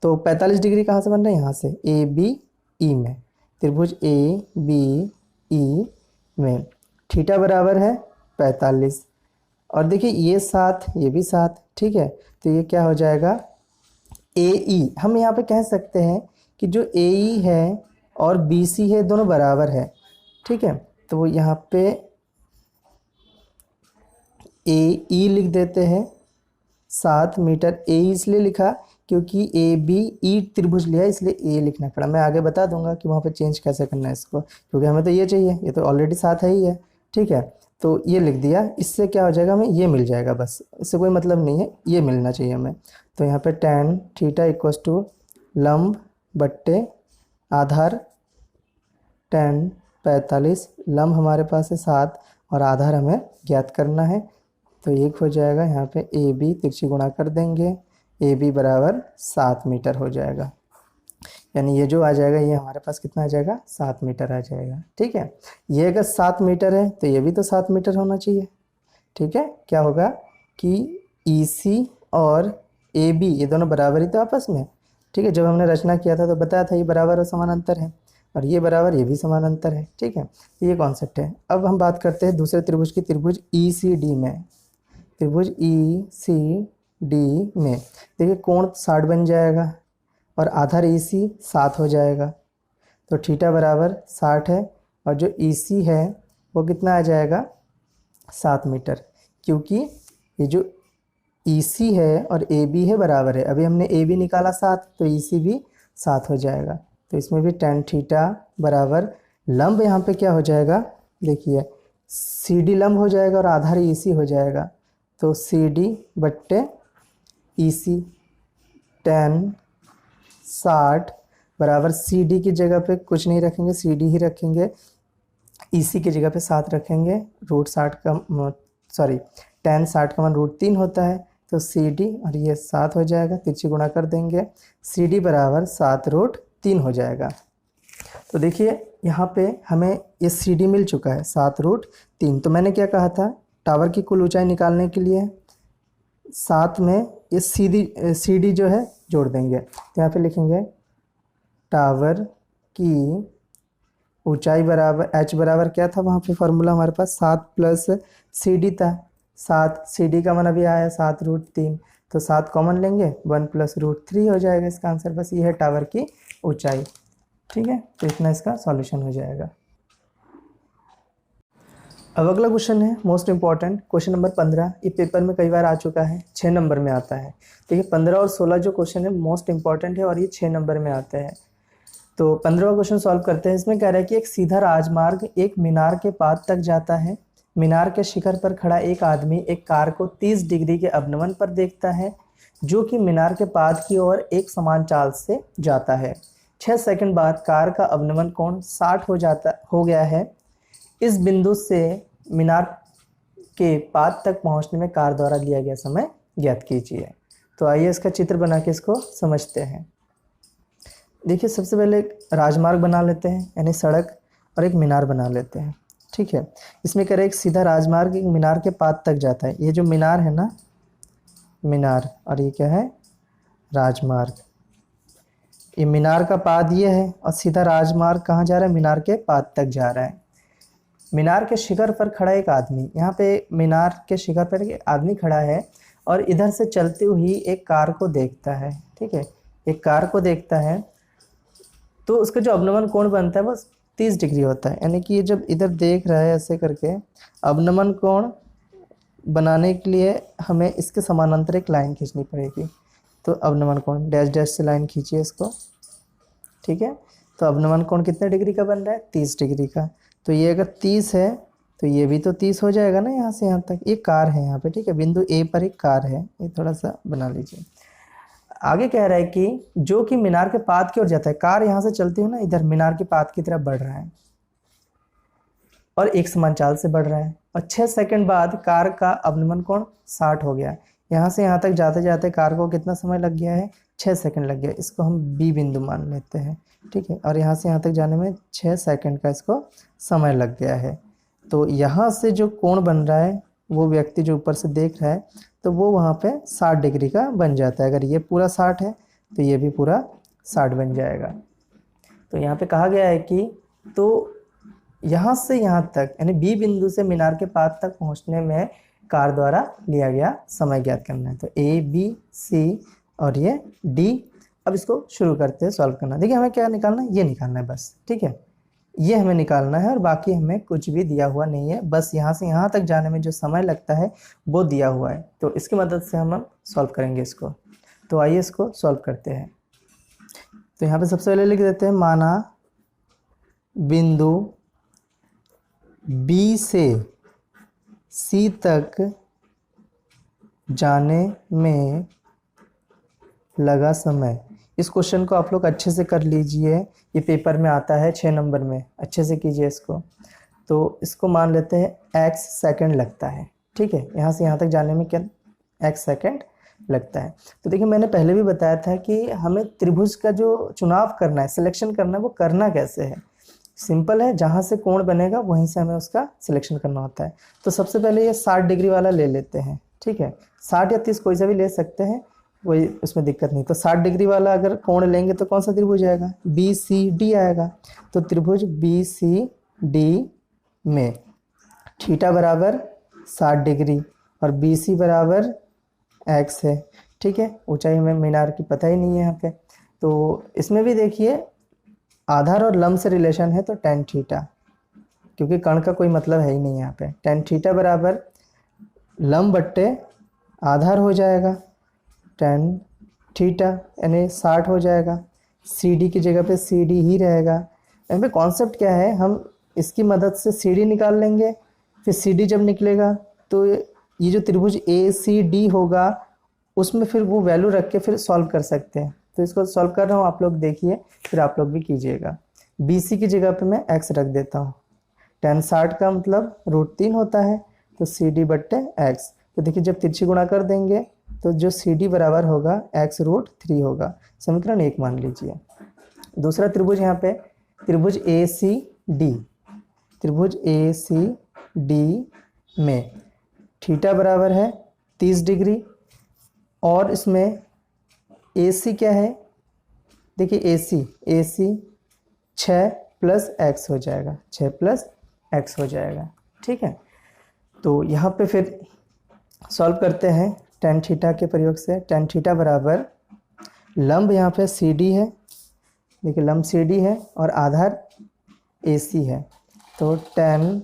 तो 45 डिग्री कहाँ से बन रहा है, यहाँ से ए बी ई में, त्रिभुज ए बी ई में थीटा बराबर है 45, और देखिए ये 7 ये भी 7, ठीक है। तो ये क्या हो जाएगा ए ई, हम यहाँ पे कह सकते हैं कि जो ए ई है और बी सी है दोनों बराबर है, ठीक है। तो वो यहाँ पे ए ई लिख देते हैं 7 मीटर। ए इसलिए लिखा क्योंकि ए बी ई त्रिभुज लिया, इसलिए ए लिखना पड़ा। मैं आगे बता दूंगा कि वहाँ पे चेंज कैसे करना है इसको, क्योंकि हमें तो ये चाहिए, ये तो ऑलरेडी 7 है ही है, ठीक है। तो ये लिख दिया, इससे क्या हो जाएगा, हमें ये मिल जाएगा, बस इससे कोई मतलब नहीं है, ये मिलना चाहिए हमें। तो यहाँ पे tan थीटा इक्वस टू लंब बट्टे आधार, tan 45, लंब हमारे पास है 7 और आधार हमें ज्ञात करना है। तो एक हो जाएगा यहाँ पे ए बी, तिरछी गुणा कर देंगे, ए बी बराबर 7 मीटर हो जाएगा, यानी ये जो आ जाएगा ये हमारे पास कितना आ जाएगा 7 मीटर आ जाएगा, ठीक है। ये अगर 7 मीटर है तो ये भी तो 7 मीटर होना चाहिए, ठीक है। क्या होगा कि ई सी और ए बी ये दोनों बराबर ही तो आपस में, ठीक है। जब हमने रचना किया था तो बताया था ये बराबर और समानांतर है, और ये बराबर ये भी समानांतर है, ठीक है। ये कॉन्सेप्ट है। अब हम बात करते हैं दूसरे त्रिभुज की, त्रिभुज ई सी डी में। त्रिभुज ई सी डी में देखिए कोण 60 बन जाएगा और आधार ई सी 7 हो जाएगा, तो थीटा बराबर 60 है, और जो ई सी है वो कितना आ जाएगा 7 मीटर, क्योंकि ये जो ई सी है और ए बी है बराबर है। अभी हमने ए बी निकाला 7, तो ई सी भी 7 हो जाएगा। तो इसमें भी tan थीटा बराबर लंब यहाँ पे क्या हो जाएगा, देखिए सी डी लंब हो जाएगा और आधार ई सी हो जाएगा, तो सी डी बट्टे ई सी tan 60 बराबर सी डी की जगह पे कुछ नहीं रखेंगे, सी डी ही रखेंगे, ई सी की जगह पे 7 रखेंगे, √60 का tan 60 का मान √3 होता है, तो सी डी और ये 7 हो जाएगा, तिरछी गुणा कर देंगे, सी डी बराबर 7√3 हो जाएगा। तो देखिए यहाँ पे हमें ये सी डी मिल चुका है 7√3। तो मैंने क्या कहा था, टावर की कुल ऊंचाई निकालने के लिए 7 में ये सी डी जो है जोड़ देंगे। तो यहाँ पे लिखेंगे टावर की ऊंचाई बराबर एच बराबर क्या था वहाँ पे फॉर्मूला हमारे पास 7 प्लस सी डी था। 7 सी डी का मान अभी आया 7√3, तो 7 कॉमन लेंगे, 1 प्लस √3 हो जाएगा इसका आंसर। बस ये है टावर की ऊंचाई। ठीक है, तो इतना इसका सॉल्यूशन हो जाएगा। अब अगला क्वेश्चन है मोस्ट इंपॉर्टेंट, क्वेश्चन नंबर 15। ये पेपर में कई बार आ चुका है, 6 नंबर में आता है। तो ये 15 और 16 जो क्वेश्चन है मोस्ट इंपॉर्टेंट है और ये 6 नंबर में आते हैं। तो 15वां क्वेश्चन सॉल्व करते हैं। इसमें कह रहा है कि एक सीधा राजमार्ग एक मीनार के पाद तक जाता है। मीनार के शिखर पर खड़ा एक आदमी एक कार को 30 डिग्री के अवनमन पर देखता है, जो कि मीनार के पाद की ओर एक समान चाल से जाता है। 6 सेकंड बाद कार का अवनमन कोण 60 हो गया है। इस बिंदु से मीनार के पाद तक पहुंचने में कार द्वारा लिया गया समय ज्ञात कीजिए। तो आइए इसका चित्र बना के इसको समझते हैं। देखिए सबसे पहले एक राजमार्ग बना लेते हैं, यानी सड़क, और एक मीनार बना लेते हैं। ठीक है, इसमें कह रहे एक सीधा राजमार्ग एक मीनार के पाद तक जाता है। ये जो मीनार है ना, मीनार, और ये क्या है, राजमार्ग। ये मीनार का पाद ये है और सीधा राजमार्ग कहाँ जा रहा है, मीनार के पाद तक जा रहा है। मीनार के शिखर पर खड़ा एक आदमी, यहाँ पे मीनार के शिखर पर एक आदमी खड़ा है और इधर से चलती हुई एक कार को देखता है। ठीक है, एक कार को देखता है, तो उसका जो अवनमन कोण बनता है वो 30 डिग्री होता है। यानी कि ये जब इधर देख रहा है ऐसे करके, अवनमन कोण बनाने के लिए हमें इसके समानांतर एक लाइन खींचनी पड़ेगी। तो अवनमन कोण डैश डैश से लाइन खींचिए इसको। ठीक है, तो अवनमन कोण कितने डिग्री का बन रहा है, 30 डिग्री का। तो ये अगर 30 है तो ये भी तो 30 हो जाएगा ना, यहाँ से यहाँ तक। ये कार है यहाँ पे, ठीक है, बिंदु ए पर एक कार है, ये थोड़ा सा बना लीजिए। आगे कह रहा है कि जो कि मीनार के पाद की ओर जाता है। कार यहाँ से चलती हुई ना इधर मीनार के पाद की तरफ बढ़ रहा है और एक समान चाल से बढ़ रहा है। और 6 सेकंड बाद कार का अवनमन कोण 60 हो गया। यहाँ से यहाँ तक जाते जाते कार को कितना समय लग गया है, 6 सेकंड लग गया। इसको हम बी बिंदु मान लेते हैं। ठीक है, और यहाँ से यहाँ तक जाने में 6 सेकंड का इसको समय लग गया है। तो यहाँ से जो कोण बन रहा है, वो व्यक्ति जो ऊपर से देख रहा है, तो वो वहाँ पे 60 डिग्री का बन जाता है। अगर ये पूरा 60 है तो ये भी पूरा 60 बन जाएगा। तो यहाँ पे कहा गया है कि तो यहाँ से यहाँ तक, यानी बी बिंदु से मीनार के पाद तक पहुँचने में कार द्वारा लिया गया समय ज्ञात करना है। तो ए बी सी और ये डी। अब इसको शुरू करते हैं सॉल्व करना। देखिए हमें क्या निकालना है, ये निकालना है बस। ठीक है, ये हमें निकालना है और बाकी हमें कुछ भी दिया हुआ नहीं है। बस यहाँ से यहाँ तक जाने में जो समय लगता है वो दिया हुआ है। तो इसकी मदद से हम सॉल्व करेंगे इसको। तो आइए इसको सॉल्व करते हैं। तो यहाँ पे सबसे पहले लिख देते हैं, माना बिंदु बी से सी तक जाने में लगा समय। इस क्वेश्चन को आप लोग अच्छे से कर लीजिए, ये पेपर में आता है 6 नंबर में, अच्छे से कीजिए इसको। तो इसको मान लेते हैं x सेकंड लगता है। ठीक है, यहाँ से यहाँ तक जाने में क्या x सेकंड लगता है। तो देखिए मैंने पहले भी बताया था कि हमें त्रिभुज का जो चुनाव करना है, सिलेक्शन करना है, वो करना कैसे है। सिंपल है, जहाँ से कोण बनेगा वहीं से हमें उसका सिलेक्शन करना होता है। तो सबसे पहले ये 60 डिग्री वाला ले लेते हैं। ठीक है, 60 या 30 कोई सा भी ले सकते हैं, कोई उसमें दिक्कत नहीं। तो 60 डिग्री वाला अगर कोण लेंगे तो कौन सा त्रिभुज आएगा, बी सी डी आएगा। तो त्रिभुज बी सी डी में थीटा बराबर 60 डिग्री और बी सी बराबर एक्स है। ठीक है, ऊंचाई हमें मीनार की पता ही नहीं है यहाँ पे। तो इसमें भी देखिए आधार और लंब से रिलेशन है, तो tan थीटा, क्योंकि कण का कोई मतलब है ही नहीं यहाँ पे। tan थीटा बराबर लंब बट्टे आधार हो जाएगा, tan थीटा यानी 60 हो जाएगा। सी डी की जगह पे सी डी ही रहेगा। यहाँ पे कॉन्सेप्ट क्या है, हम इसकी मदद से सी डी निकाल लेंगे, फिर सी डी जब निकलेगा तो ये जो त्रिभुज ए सी डी होगा उसमें फिर वो वैल्यू रख के फिर सॉल्व कर सकते हैं। तो इसको सॉल्व कर रहा हूँ, आप लोग देखिए, फिर आप लोग भी कीजिएगा। बी सी की जगह पे मैं एक्स रख देता हूँ। tan 60 का मतलब √3 होता है, तो सी डी बट्टे एक्स। तो देखिए जब तिरछी गुणा कर देंगे तो जो सी डी बराबर होगा x√3 होगा। समीकरण 1 मान लीजिए। दूसरा त्रिभुज यहाँ पे त्रिभुज ए सी डी, त्रिभुज ए सी डी में थीटा बराबर है 30 डिग्री और इसमें ए सी क्या है, देखिए ए सी 6 + x हो जाएगा, 6 + x हो जाएगा। ठीक है, तो यहाँ पे फिर सॉल्व करते हैं tan थीटा के प्रयोग से। tan थीटा बराबर लंब यहाँ पे सी डी है, देखिए लंब सी डी है और आधार ए सी है, तो tan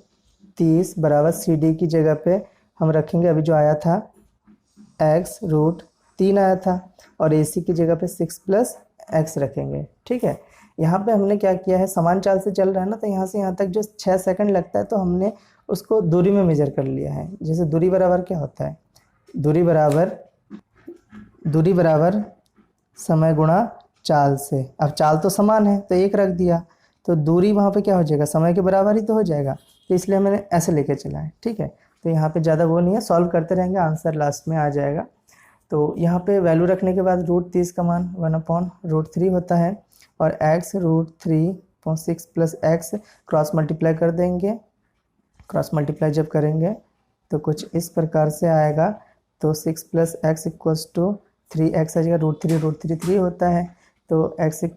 30 बराबर सी डी की जगह पे हम रखेंगे अभी जो आया था x√3 आया था और ए सी की जगह पे 6 + x रखेंगे। ठीक है, यहाँ पे हमने क्या किया है, समान चाल से चल रहा है ना, तो यहाँ से यहाँ तक जो 6 सेकंड लगता है तो हमने उसको दूरी में मेजर कर लिया है। जैसे दूरी बराबर क्या होता है, दूरी बराबर समय गुणा चाल से। अब चाल तो समान है तो 1 रख दिया, तो दूरी वहाँ पे क्या हो जाएगा, समय के बराबर ही तो हो जाएगा, तो इसलिए मैंने ऐसे लेके चला है। ठीक है, तो यहाँ पे ज़्यादा वो नहीं है, सॉल्व करते रहेंगे, आंसर लास्ट में आ जाएगा। तो यहाँ पे वैल्यू रखने के बाद √30 का मान 1/√3 होता है और x√3.6 + x क्रॉस मल्टीप्लाई कर देंगे। क्रॉस मल्टीप्लाई जब करेंगे तो कुछ इस प्रकार से आएगा, तो 6 + x = 3x आ जाएगा, √3 3 होता है, तो 6 =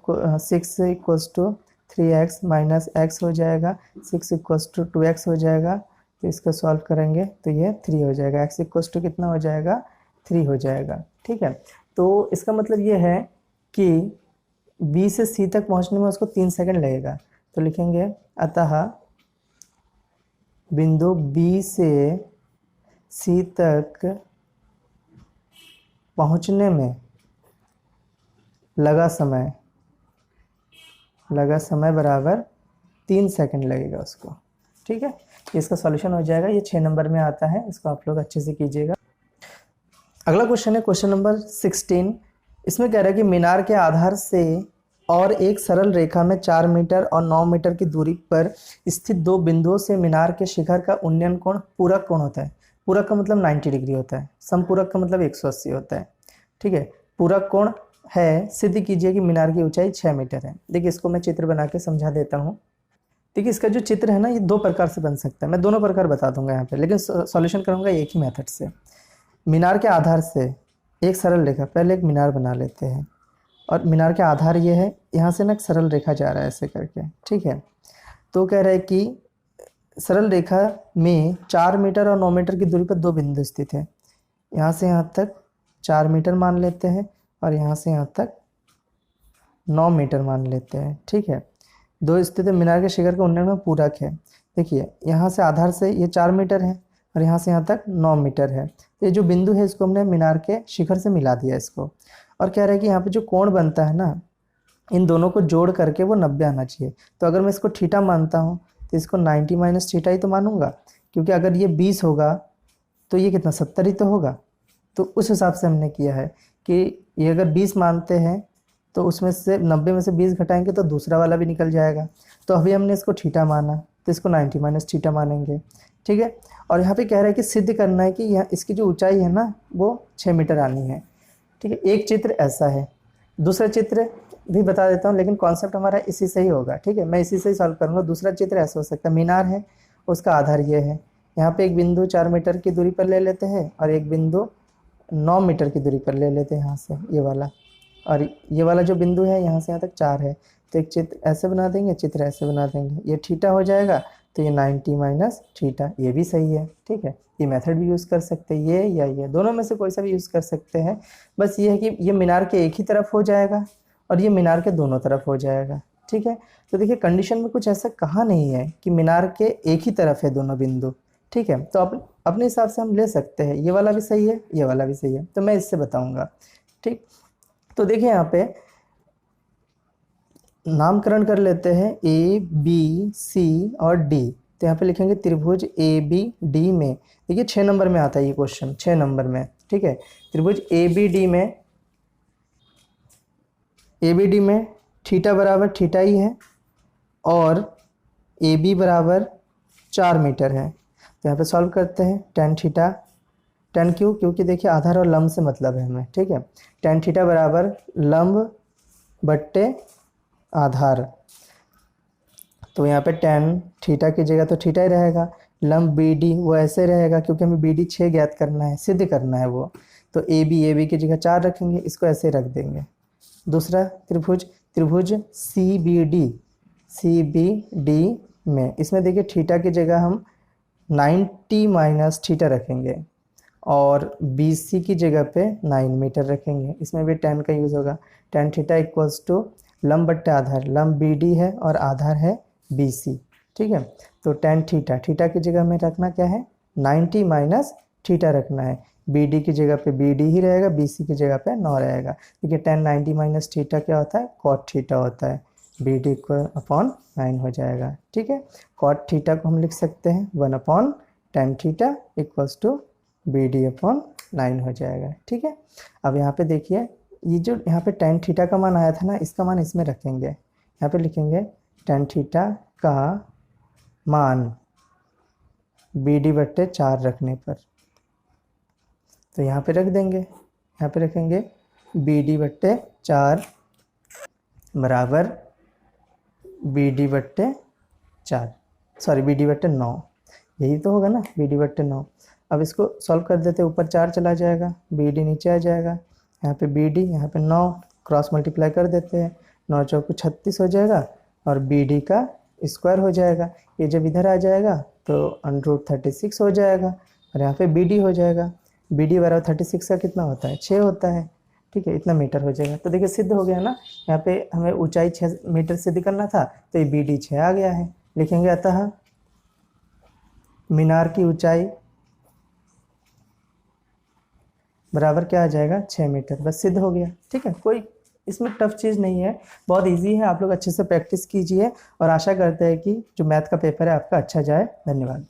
3x - x हो जाएगा, 6 = 2x हो जाएगा। तो इसको सॉल्व करेंगे तो ये 3 हो जाएगा, x = कितना हो जाएगा, 3 हो जाएगा। ठीक है, तो इसका मतलब ये है कि B से C तक पहुंचने में उसको 3 सेकंड लगेगा, तो लिखेंगे अतः बिंदु B से C तक पहुंचने में लगा समय बराबर 3 सेकंड लगेगा उसको। ठीक है, इसका सॉल्यूशन हो जाएगा, ये 6 नंबर में आता है, इसको आप लोग अच्छे से कीजिएगा। अगला क्वेश्चन है क्वेश्चन नंबर 16। इसमें कह रहा है कि मीनार के आधार से और एक सरल रेखा में 4 मीटर और 9 मीटर की दूरी पर स्थित 2 बिंदुओं से मीनार के शिखर का उन्नयन कोण पूरक कोण होता है। पूरक का मतलब 90 डिग्री होता है, समपूरक का मतलब 180 होता है। ठीक है, पूरक कोण है, सिद्ध कीजिए कि मीनार की ऊंचाई 6 मीटर है। देखिए इसको मैं चित्र बना के समझा देता हूँ। देखिए इसका जो चित्र है ना, ये 2 प्रकार से बन सकता है, मैं दोनों प्रकार बता दूंगा यहाँ पे, लेकिन सॉल्यूशन करूँगा एक ही मेथड से। मीनार के आधार से एक सरल रेखा, पहले एक मीनार बना लेते हैं और मीनार के आधार ये है, यहाँ से ना एक सरल रेखा जा रहा है ऐसे करके। ठीक है, तो कह रहा है कि सरल रेखा में 4 मीटर और 9 मीटर की दूरी पर 2 बिंदु स्थित है। यहाँ से यहाँ तक 4 मीटर मान लेते हैं और यहाँ से यहाँ तक 9 मीटर मान लेते हैं। ठीक है, 2 स्थित मीनार के शिखर के उन्नयन में पूरक है। देखिए यहाँ से आधार से ये 4 मीटर है और यहाँ से यहाँ तक 9 मीटर है, तो ये जो बिंदु है इसको हमने मीनार के शिखर से मिला दिया इसको। और कह रहा है कि यहाँ पे जो कोण बनता है ना, इन दोनों को जोड़ करके वो 90 आना चाहिए। तो अगर मैं इसको थीटा मानता हूँ तो इसको 90 - थीटा ही तो मानूंगा, क्योंकि अगर ये 20 होगा तो ये कितना 70 ही तो होगा। तो उस हिसाब से हमने किया है कि ये अगर 20 मानते हैं तो उसमें से 90 में से 20 घटाएंगे तो दूसरा वाला भी निकल जाएगा। तो अभी हमने इसको थीटा माना तो इसको 90 - थीटा मानेंगे। ठीक है, और यहाँ पे कह रहा है कि सिद्ध करना है कि यहाँ इसकी जो ऊंचाई है ना वो 6 मीटर आनी है। ठीक है, एक चित्र ऐसा है, दूसरा चित्र भी बता देता हूँ, लेकिन कॉन्सेप्ट हमारा इसी से ही होगा। ठीक है, मैं इसी से ही सॉल्व करूँगा। दूसरा चित्र ऐसा हो सकता है, मीनार है, उसका आधार ये है, यहाँ पे एक बिंदु 4 मीटर की दूरी पर ले लेते हैं और एक बिंदु 9 मीटर की दूरी पर ले लेते हैं यहाँ से ये वाला, और ये वाला जो बिंदु है यहाँ से यहाँ तक 4 है, तो एक चित्र ऐसे बना देंगे, चित्र ऐसे बना देंगे, ये थीटा हो जाएगा, तो ये 90 - थीटा, ये भी सही है। ठीक है, ये मेथड भी यूज़ कर सकते हैं, ये या ये दोनों में से कोई सा भी यूज़ कर सकते हैं। बस ये है कि ये मीनार के एक ही तरफ हो जाएगा और ये मीनार के दोनों तरफ हो जाएगा। ठीक है, तो देखिए कंडीशन में कुछ ऐसा कहा नहीं है कि मीनार के एक ही तरफ है दोनों बिंदु। ठीक है, तो अपने हिसाब से हम ले सकते हैं, ये वाला भी सही है, ये वाला भी सही है, तो मैं इससे बताऊँगा। ठीक, तो देखिए यहाँ पे नामकरण कर लेते हैं A, B, C और D। तो यहाँ पे लिखेंगे त्रिभुज ABD में, देखिए 6 नंबर में आता है ये क्वेश्चन, 6 नंबर में। ठीक है, त्रिभुज ABD में थीटा बराबर थीटा ही है और AB बराबर 4 मीटर है। तो यहाँ पे सॉल्व करते हैं, tan थीटा टेन क्यों? क्योंकि देखिए आधार और लंब से मतलब है हमें, ठीक है। टेन थीटा बराबर लंब बट्टे आधार, तो यहाँ पे टेन थीटा की जगह तो थीटा ही रहेगा, लंब बी डी वो ऐसे रहेगा क्योंकि हमें बी डी 6 ज्ञात करना है, सिद्ध करना है वो, तो ए बी की जगह 4 रखेंगे, इसको ऐसे रख देंगे। दूसरा त्रिभुज, त्रिभुज सी बी डी में इसमें देखिए थीटा की जगह हम 90 माइनस थीटा रखेंगे और बी सी की जगह पे 9 मीटर रखेंगे, इसमें भी टेन का यूज़ होगा। टेन थीटा इक्वल्स टू लंब बट्टे आधार, लंब बी डी है और आधार है बी सी, ठीक है। तो टेन थीटा, थीटा की जगह में रखना क्या है 90 माइनस थीटा रखना है, बी डी की जगह पे बी डी ही रहेगा, बी सी की जगह पे 9 रहेगा। देखिए टेन 90 माइनस थीटा क्या होता है कॉट थीटा होता है, बी डी को अपॉन 9 हो जाएगा, ठीक है। कॉट थीटा को हम लिख सकते हैं 1 upon tan theta equals to B D upon 9 हो जाएगा, ठीक है। अब यहाँ पे देखिए ये जो यहाँ पे टेन थीटा का मान आया था ना, इसका मान इसमें रखेंगे, यहाँ पे लिखेंगे टेन थीटा का मान बी डी बट्टे 4 रखने पर, तो यहाँ पे रख देंगे, यहाँ पे रखेंगे बी डी बट्टे 4 बराबर बी डी बट्टे 4, सॉरी बी डी बट्टे 9, यही तो होगा ना बी डी बट्टे 9। अब इसको सॉल्व कर देते, ऊपर 4 चला जाएगा, बी डी नीचे आ जाएगा, यहाँ पे बी डी यहाँ पे 9 क्रॉस मल्टीप्लाई कर देते हैं, 9 चौको 36 हो जाएगा और बी डी का स्क्वायर हो जाएगा, ये जब इधर आ जाएगा तो √36 हो जाएगा और यहाँ पे बी डी हो जाएगा, बी डी बराबर 36 का कितना होता है 6 होता है, ठीक है, इतना मीटर हो जाएगा। तो देखिए सिद्ध हो गया ना, यहाँ पे हमें ऊंचाई 6 मीटर सिद्ध करना था तो ये बी डी 6 आ गया है, लिखेंगे अतः मीनार की ऊंचाई बराबर क्या आ जाएगा 6 मीटर, बस सिद्ध हो गया, ठीक है। कोई इसमें टफ चीज़ नहीं है, बहुत इजी है, आप लोग अच्छे से प्रैक्टिस कीजिए और आशा करते हैं कि जो मैथ का पेपर है आपका अच्छा जाए। धन्यवाद।